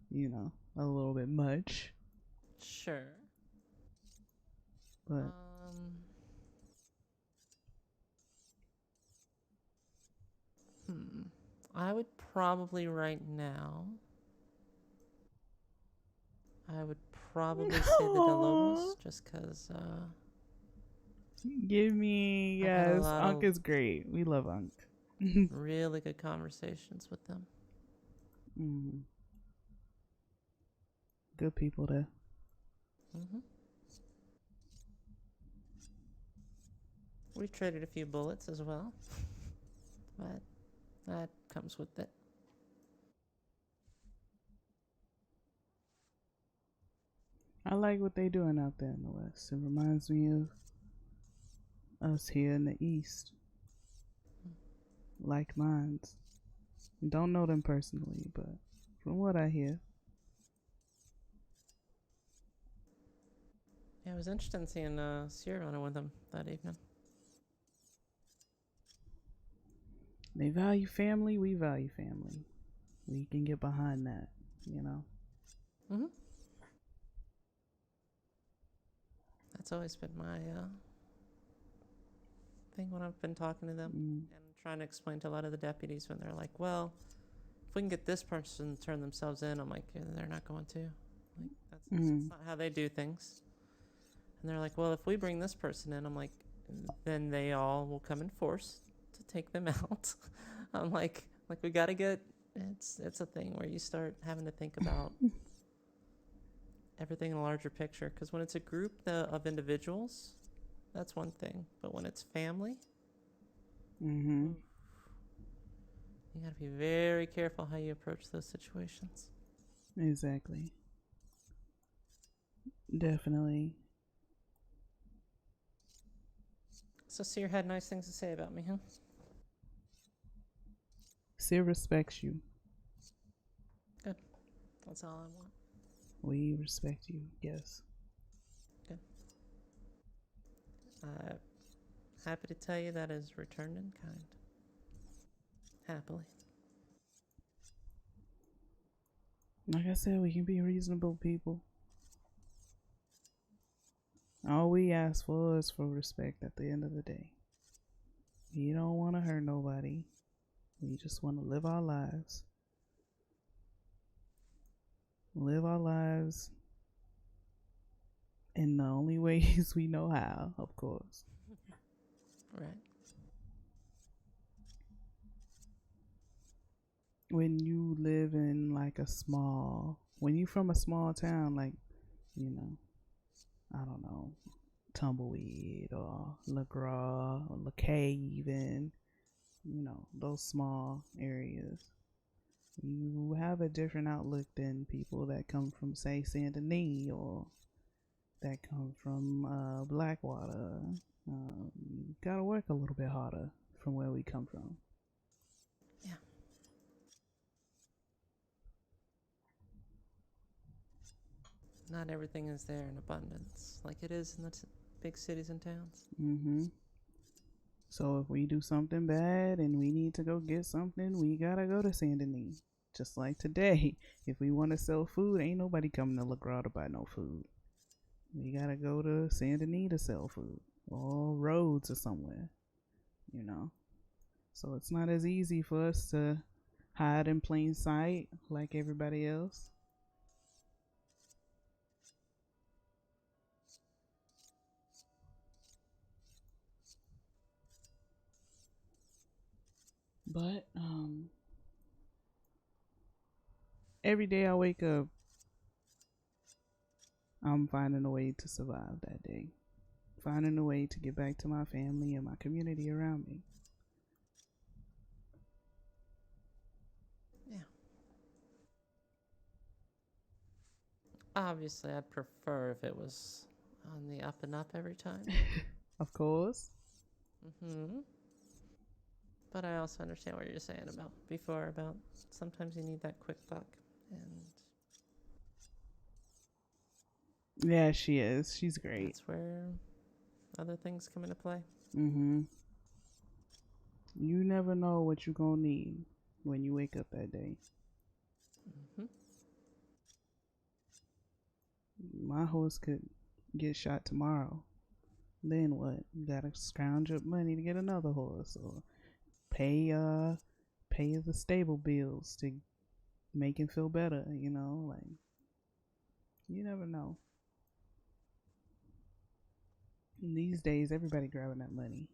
you know, a little bit much. Sure. But I would probably right now. I would probably say the Delobos, just because. Give me, yes, Unc is great. We love Unc. Really good conversations with them. Good people there. We traded a few bullets as well, but that comes with it. I like what they doing out there in the West. It reminds me of us here in the East. Like minds. Don't know them personally, but from what I hear. Yeah, it was interesting seeing Sierra running with them that evening. They value family, we value family. We can get behind that, you know? That's always been my thing when I've been talking to them and trying to explain to a lot of the deputies when they're like, well, if we can get this person to turn themselves in, I'm like, yeah, they're not going to. Like, that's not how they do things. And they're like, well, if we bring this person in, I'm like, then they all will come in force to take them out. I'm like we got to get, it's a thing where you start having to think about everything in a larger picture. Because when it's a group of individuals, that's one thing. But when it's family, you got to be very careful how you approach those situations. Exactly. Definitely. So Seer had nice things to say about me, huh? Seer respects you. Good. That's all I want. We respect you, yes. Good. Happy to tell you that is returned in kind. Happily. Like I said, we can be reasonable people. All we ask for is for respect at the end of the day. We don't want to hurt nobody. We just want to live our lives. Live our lives in the only ways we know how, of course. Right. When you live in when you from a small town, like, you know, I don't know, Tumbleweed or LaGraw or LaCay even, you know, those small areas, you have a different outlook than people that come from, say, Saint Denis or that come from Blackwater. You gotta work a little bit harder from where we come from. Yeah. Not everything is there in abundance like it is in the big cities and towns. So if we do something bad and we need to go get something, we gotta go to Saint Denis. Just like today, if we want to sell food, ain't nobody coming to LaGraw to buy no food. We gotta go to Saint Denis to sell food, or Rhodes or somewhere, you know. So it's not as easy for us to hide in plain sight like everybody else. But every day I wake up, I'm finding a way to survive that day. Finding a way to get back to my family and my community around me. Yeah. Obviously, I'd prefer if it was on the up and up every time. Of course. But I also understand what you're saying about sometimes you need that quick buck. And yeah, she is. She's great. That's where other things come into play. You never know what you're gonna need when you wake up that day. My horse could get shot tomorrow. Then what? You gotta scrounge up money to get another horse, or pay the stable bills to make him feel better. You know, like, you never know. These days, everybody grabbing that money.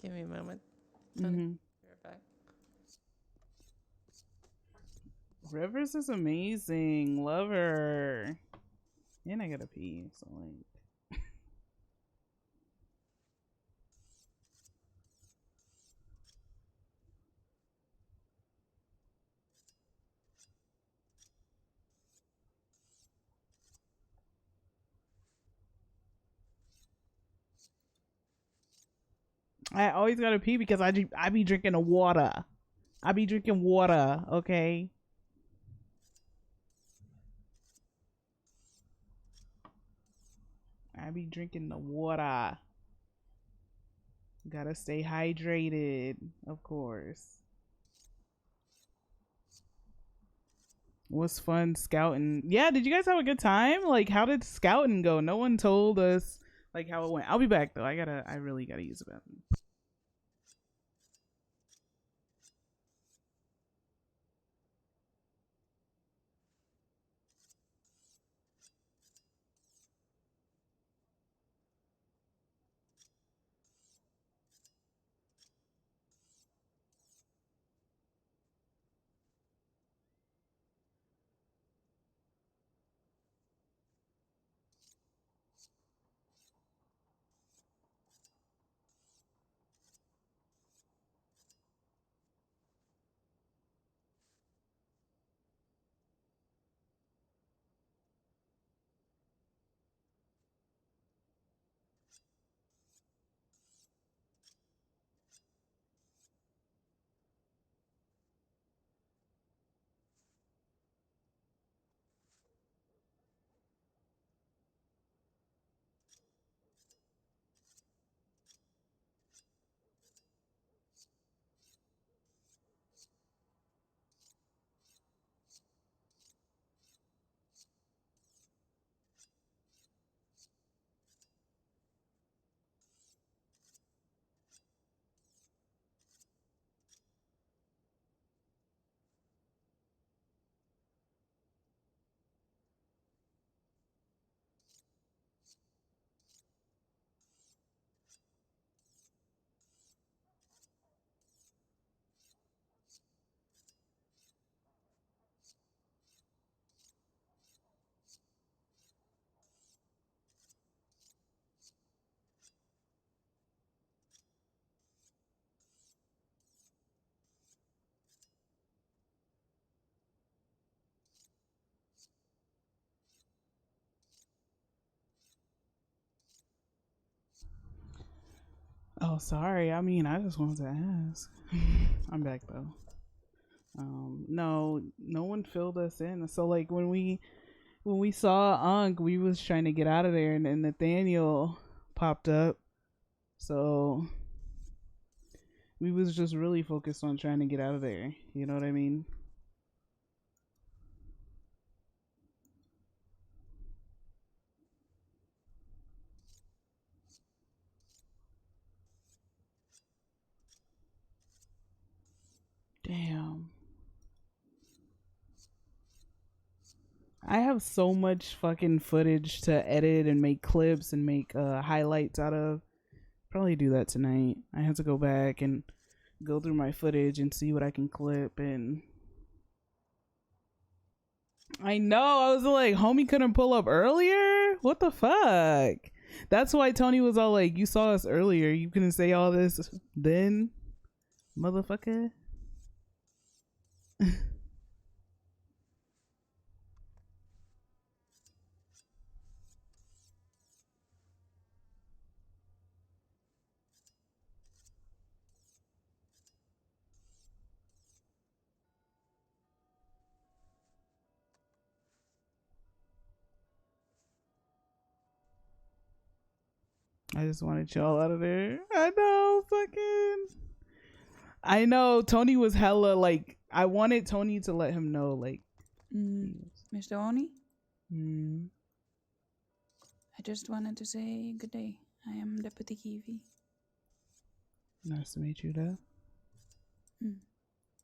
Give me a moment. Toni, be right back. Rivers is amazing. Love her. And I gotta pee, so like. I always gotta pee because I be drinking the water. I be drinking water, okay? I be drinking the water. Gotta stay hydrated, of course. Was fun scouting. Yeah, did you guys have a good time? Like, how did scouting go? No one told us like how it went. I'll be back though. I really gotta use the bathroom. Oh, sorry. I mean, I just wanted to ask. I'm back though. No, no one filled us in. So like when we saw Unk, we was trying to get out of there, and then Nathaniel popped up. So we was just really focused on trying to get out of there. You know what I mean? Damn. I have so much fucking footage to edit and make clips and make highlights out of. Probably do that tonight. I have to go back and go through my footage and see what I can clip. And I know, I was like, homie couldn't pull up earlier? What the fuck? That's why Toni was all like, you saw us earlier, you couldn't say all this then, motherfucker. I just wanted y'all out of there. I know, fucking. I know, Toni was hella like, I wanted Toni to let him know, like. Mr. Oni? Mm. I just wanted to say good day. I am Deputy Kiwi. Nice to meet you, though.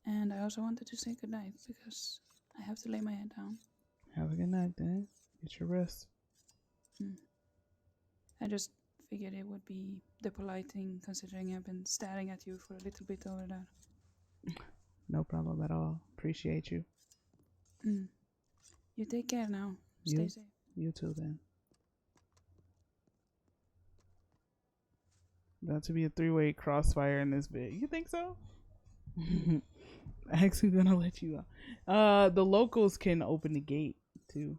And I also wanted to say good night because I have to lay my head down. Have a good night, then. Get your rest. I just figured it would be the polite thing considering I've been staring at you for a little bit over that. No problem at all. Appreciate you. You take care now. Stay safe. You too, then. About to be a 3-way crossfire in this bit. You think so? Actually gonna let you out. The locals can open the gate too.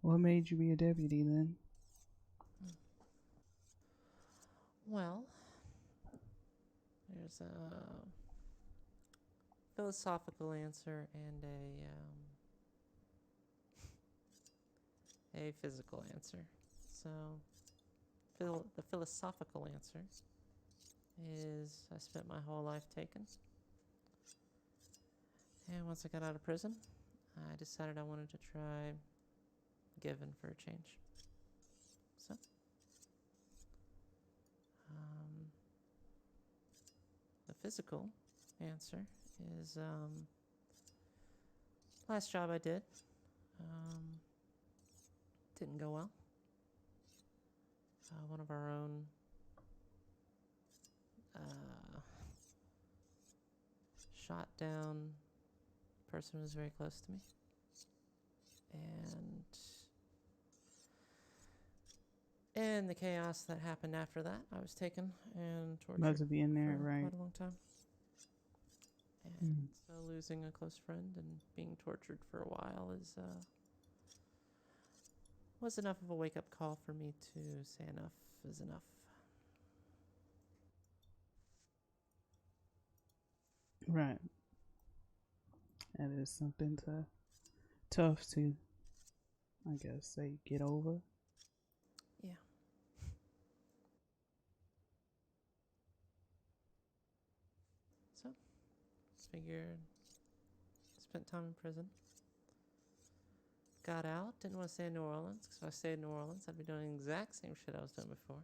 What made you be a deputy then? Well, there's a philosophical answer and a physical answer. So, the philosophical answer is I spent my whole life taken. And once I got out of prison, I decided I wanted to try giving for a change. So, the physical answer is last job I did didn't go well. One of our own shot down a person who was very close to me, and in the chaos that happened after that, I was taken and tortured About to be in there, for right? quite a long time. And so losing a close friend and being tortured for a while was enough of a wake-up call for me to say enough is enough. Right. That is something tough to, I guess, say, get over. Yeah. So, figured, spent time in prison. Got out, didn't want to stay in New Orleans, because if I stayed in New Orleans, I'd be doing the exact same shit I was doing before.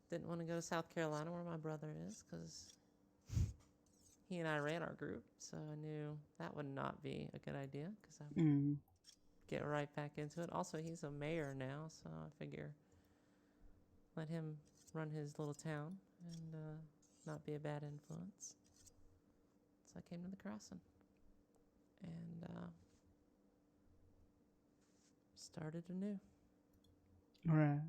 Didn't want to go to South Carolina, where my brother is, because he and I ran our group, so I knew that would not be a good idea, because I would get right back into it. Also, he's a mayor now, so I figure let him run his little town and not be a bad influence. So I came to the crossing and started anew. Right.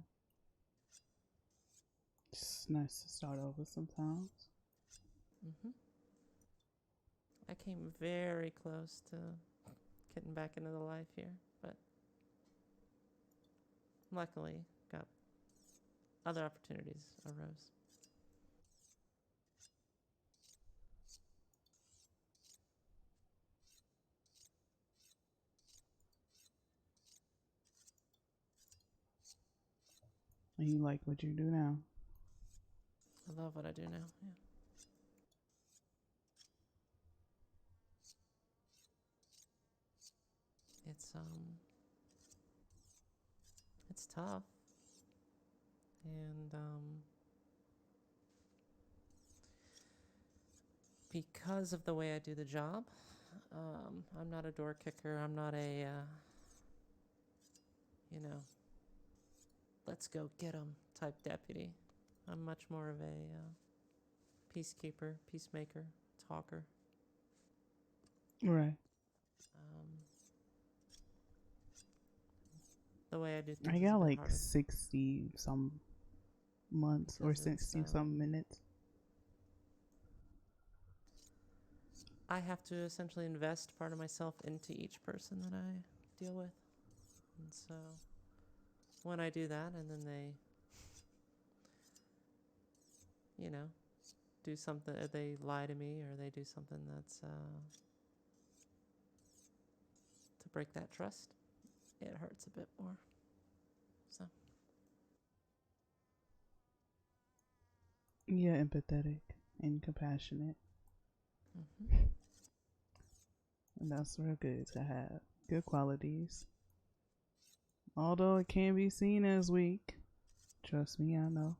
It's nice to start over sometimes. I came very close to getting back into the life here, but luckily got other opportunities arose. And you like what you do now? I love what I do now, yeah. It's tough, and because of the way I do the job, I'm not a door kicker. I'm not a let's go get 'em type deputy. I'm much more of a peacekeeper, peacemaker, talker. Right. The way I do things I is got a bit like harder. 60 some months or Because it's, 60 some minutes. I have to essentially invest part of myself into each person that I deal with. And so when I do that and then they, do something, they lie to me or they do something that's to break that trust, it hurts a bit more. So. Yeah, empathetic and compassionate. And that's real good to have. Good qualities. Although it can be seen as weak. Trust me, I know.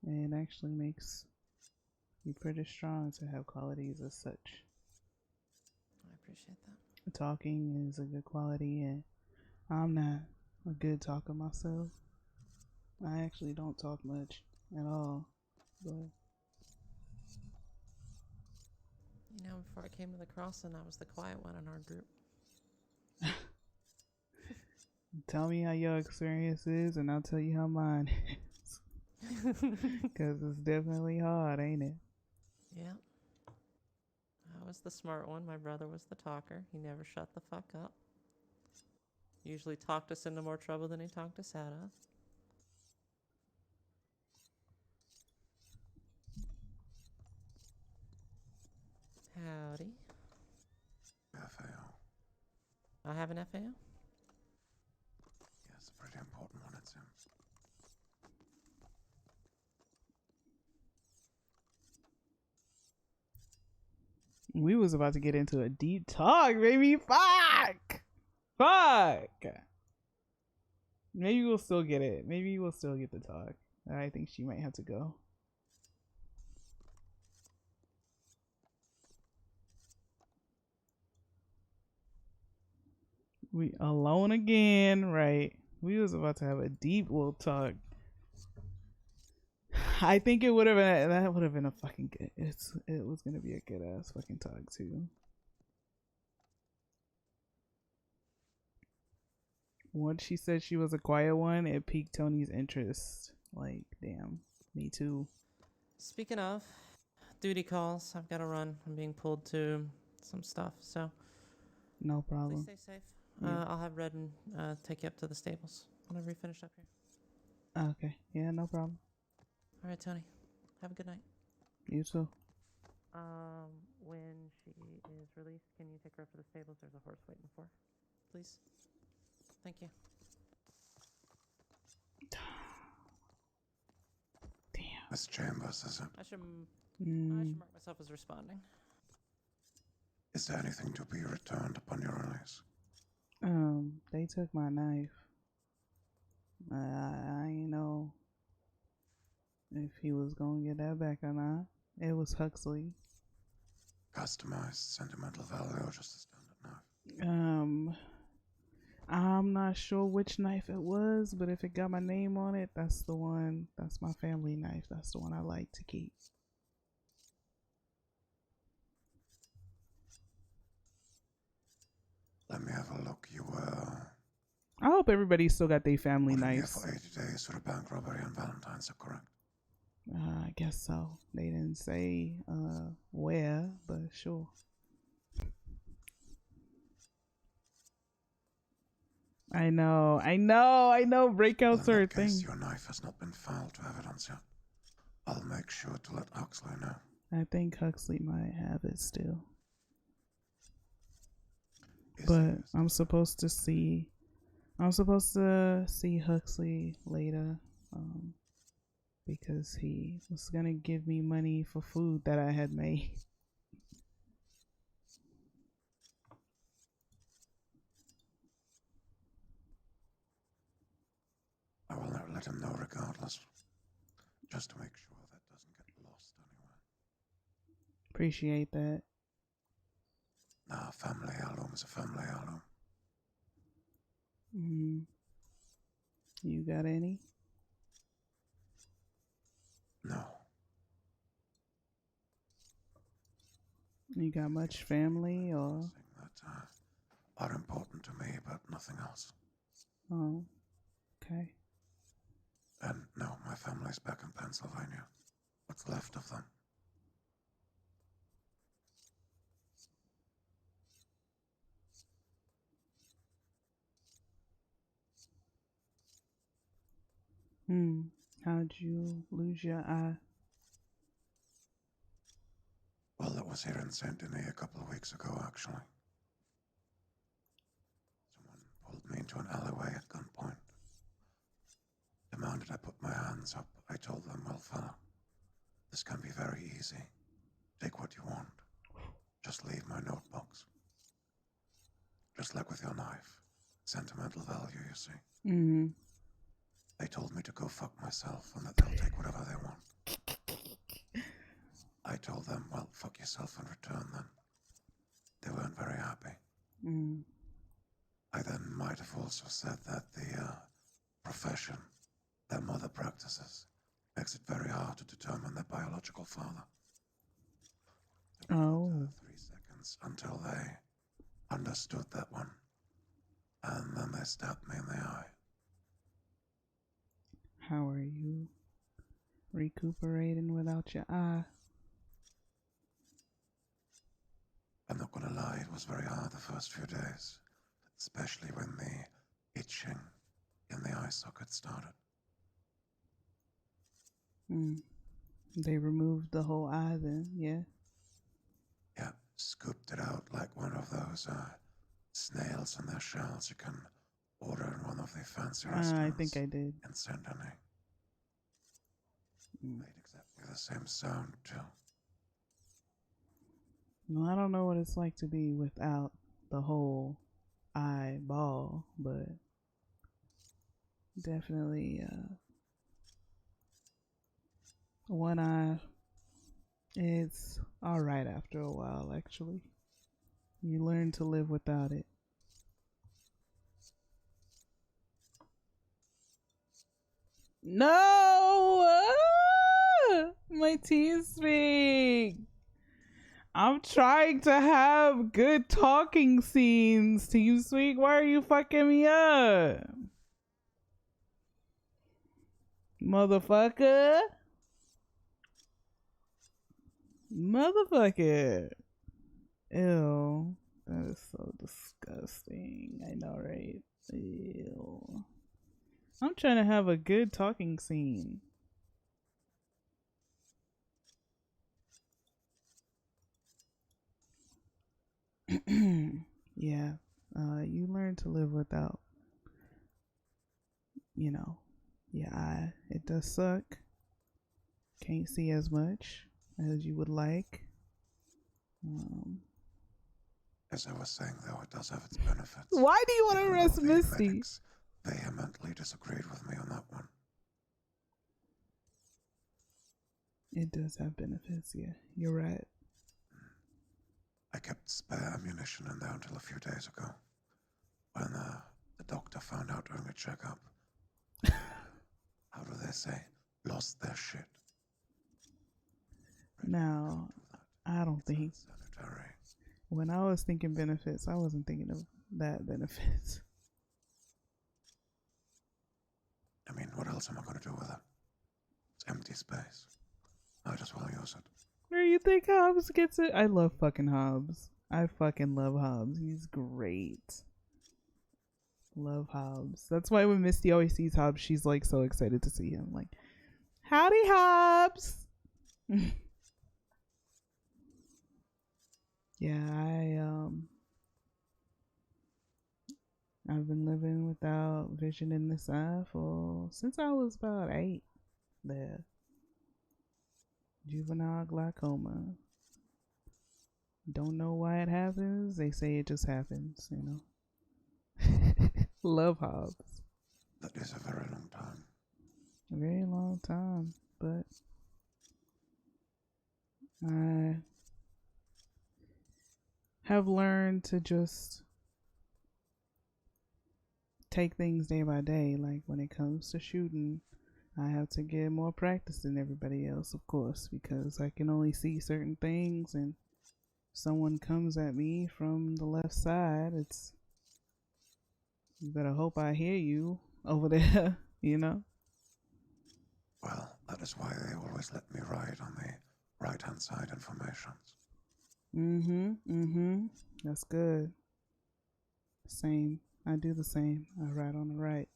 It actually makes you pretty strong to have qualities as such. I appreciate that. Talking is a good quality, and I'm not a good talker myself. I actually don't talk much at all. But before I came to the crossing, I was the quiet one in our group. tell me how your experience is, and I'll tell you how mine is. Because it's definitely hard, ain't it? Yeah. I was the smart one. My brother was the talker. He never shut the fuck up. Usually talked us into more trouble than he talked us out of. Howdy. FAO. I have an FAO? Yes, a pretty important one, it seems. We was about to get into a deep talk, baby. Fuck. Maybe we'll still get it. Maybe we'll still get the talk. I think she might have to go. We alone again, right? We was about to have a deep little talk. I think it would have been that would have been a fucking good. It was gonna be a good ass fucking talk too. Once she said she was a quiet one, it piqued Tony's interest. Like, damn, me too. Speaking of duty calls, I've got to run. I'm being pulled to some stuff, so no problem. Please stay safe. Yeah. I'll have Redden take you up to the stables whenever you finish up here. Okay, yeah, no problem. All right, Tony. Have a good night. You too. When she is released, can you take her up to the stables? There's a horse waiting for her. Please. Thank you. Damn. Miss Chambers, is it? I should mark myself as responding. Is there anything to be returned upon your release? They took my knife. I ain't know if he was gonna get that back or not. It was Huxley. Customized sentimental value or just a standard knife? I'm not sure which knife it was, but if it got my name on it, that's the one. That's my family knife. That's the one I like to keep. Let me have a look. You were... I hope everybody still got their family knives. Here for 80 days for a bank robbery on Valentine's, is that correct? I guess so. They didn't say where, but sure. I know. Breakouts are a thing. Your knife has not been filed to evidence yet. I'll make sure to let Huxley know. I think Huxley might have it still. But I'm supposed to see Huxley later, because he was gonna give me money for food that I had made. I will let him know regardless, just to make sure that doesn't get lost anywhere. Appreciate that. Nah, family heirloom is a family heirloom. You got any? No. You got much family or? That are important to me, but nothing else. Oh, okay. And no, my family's back in Pennsylvania. What's left of them? How'd you lose your eye? Well, it was here in Saint Denis a couple of weeks ago, actually. Someone pulled me into an alleyway at gunpoint. Demanded I put my hands up. I told them, well, fella, this can be very easy. Take what you want. Just leave my notebooks. Just like with your knife. Sentimental value, you see. They told me to go fuck myself and that they'll take whatever they want. I told them, well, fuck yourself in return then. They weren't very happy. I then might have also said that the profession their mother practices makes it very hard to determine their biological father. Oh. 3 seconds until they understood that one. And then they stabbed me in the eye. How are you recuperating without your eye? Not gonna lie, it was very hard the first few days, especially when the itching in the eye socket started. They removed the whole eye then, yeah? Yeah, scooped it out like one of those snails in their shells you can order in one of the fancy restaurants. I think I did. In Saint Denis. Made exactly the same sound too. Well, I don't know what it's like to be without the whole eyeball, but definitely one eye, it's alright after a while, actually. You learn to live without it. No! My TeamSpeak! I'm trying to have good talking scenes, TeamSpeak. Why are you fucking me up? Motherfucker. Motherfucker. Ew. That is so disgusting. I know, right? Ew. I'm trying to have a good talking scene. Yeah. You learn to live without, you know, your eye. It does suck. Can't see as much as you would like. As I was saying, though, it does have its benefits. Why do you want to arrest The Misty? medics vehemently disagreed with me on that one. It does have benefits, yeah. You're right. I kept spare ammunition in there until a few days ago, when the doctor found out during a checkup. How do they say? Lost their shit. Now, I don't think... Sanitary. When I was thinking benefits, I wasn't thinking of that benefits. I mean, what else am I going to do with it? It's empty space. I just will use it. Where you think Hobbs gets it? I love fucking Hobbs. I fucking love Hobbs. He's great. Love Hobbs. That's why when Misty always sees Hobbs, she's like so excited to see him. Like, howdy, Hobbs. Yeah, I've been living without vision in this eye for since I was about 8. There. Juvenile glaucoma. Don't know why it happens. They say it just happens, you know. Love Hobbs. That is a very long time. A very long time, but I have learned to just take things day by day. Like when it comes to shooting, I have to get more practice than everybody else, of course, because I can only see certain things, and if someone comes at me from the left side, it's, you better hope I hear you over there, you know? Well, that is why they always let me ride on the right-hand side informations. That's good. Same. I do the same. I ride on the right.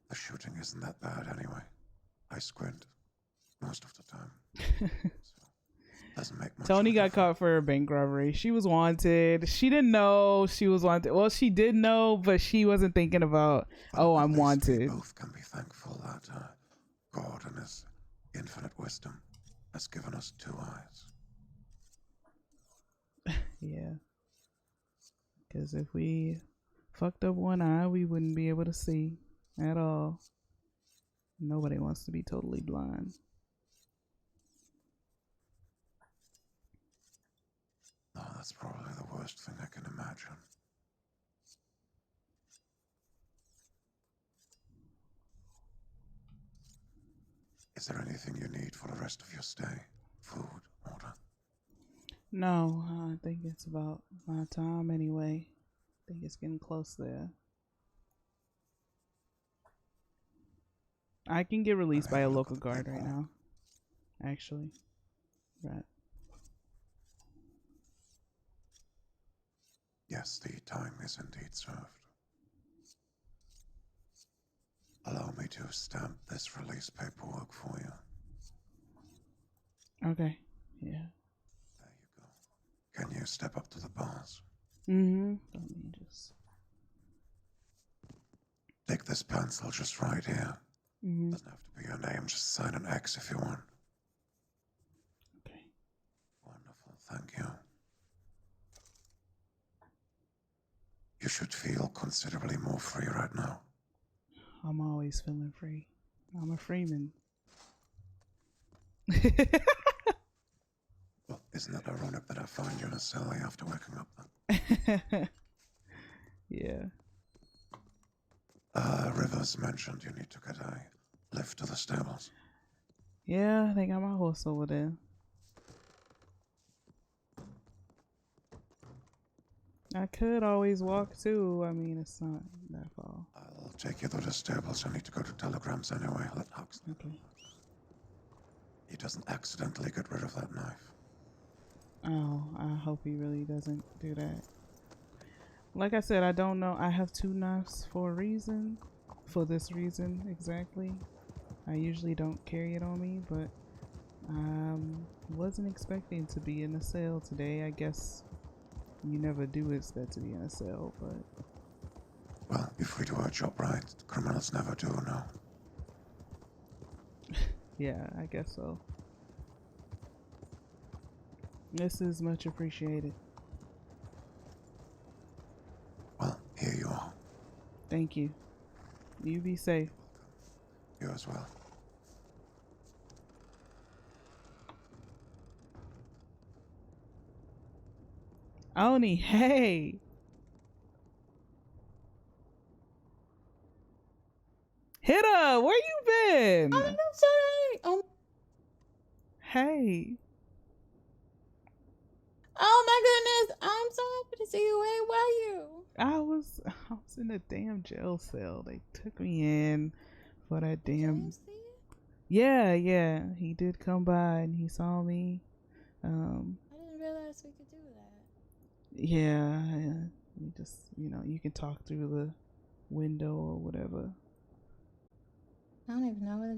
The shooting isn't that bad anyway. I squint most of the time. So, doesn't make much Toni of a got difference. caught for a bank robbery. She was wanted. She didn't know she was wanted. Well, she did know, but she wasn't thinking about, Well, oh, at I'm least wanted. We both can be thankful that God in his infinite wisdom has given us 2 eyes. Yeah. Because if we fucked up one eye, we wouldn't be able to see at all. Nobody wants to be totally blind. No, that's probably the worst thing I can imagine. Is there anything you need for the rest of your stay? Food, water? No, I think it's about my time anyway. I think it's getting close there. I can get released by a local guard right now. Actually. Right. Yes, the time is indeed served. Allow me to stamp this release paperwork for you. Okay. Yeah. Can you step up to the bars? Mm-hmm. Let me just. Take this pencil just right here. Mm-hmm. Doesn't have to be your name, just sign an X if you want. Okay. Wonderful, thank you. You should feel considerably more free right now. I'm always feeling free. I'm a freeman. Well, isn't it ironic that I find you in a cell after waking up then? Yeah. Rivers mentioned you need to get a lift to the stables. Yeah, they got my horse over there. I could always walk too. I mean, it's not that far. I'll take you to the stables. I need to go to telegrams anyway. Let Huxley. Okay. He doesn't accidentally get rid of that knife. Oh, I hope he really doesn't do that. Like I said, I don't know. I have 2 knives for a reason. For this reason, exactly. I usually don't carry it on me, but wasn't expecting to be in a cell today. I guess you never do expect to be in a cell, but... Well, if we do our job right, criminals never do, no. Yeah, I guess so. This is much appreciated. Well, here you are. Thank you. You be safe. You as well. Oni, hey! Hitta, where you been? I'm sorry. Oh. Hey. Oh my goodness! I'm so happy to see you. Where were you? I was in a damn jail cell. They took me in for that damn. James see you? Yeah. He did come by and he saw me. I didn't realize we could do that. Yeah. You just, you can talk through the window or whatever. I don't even know where the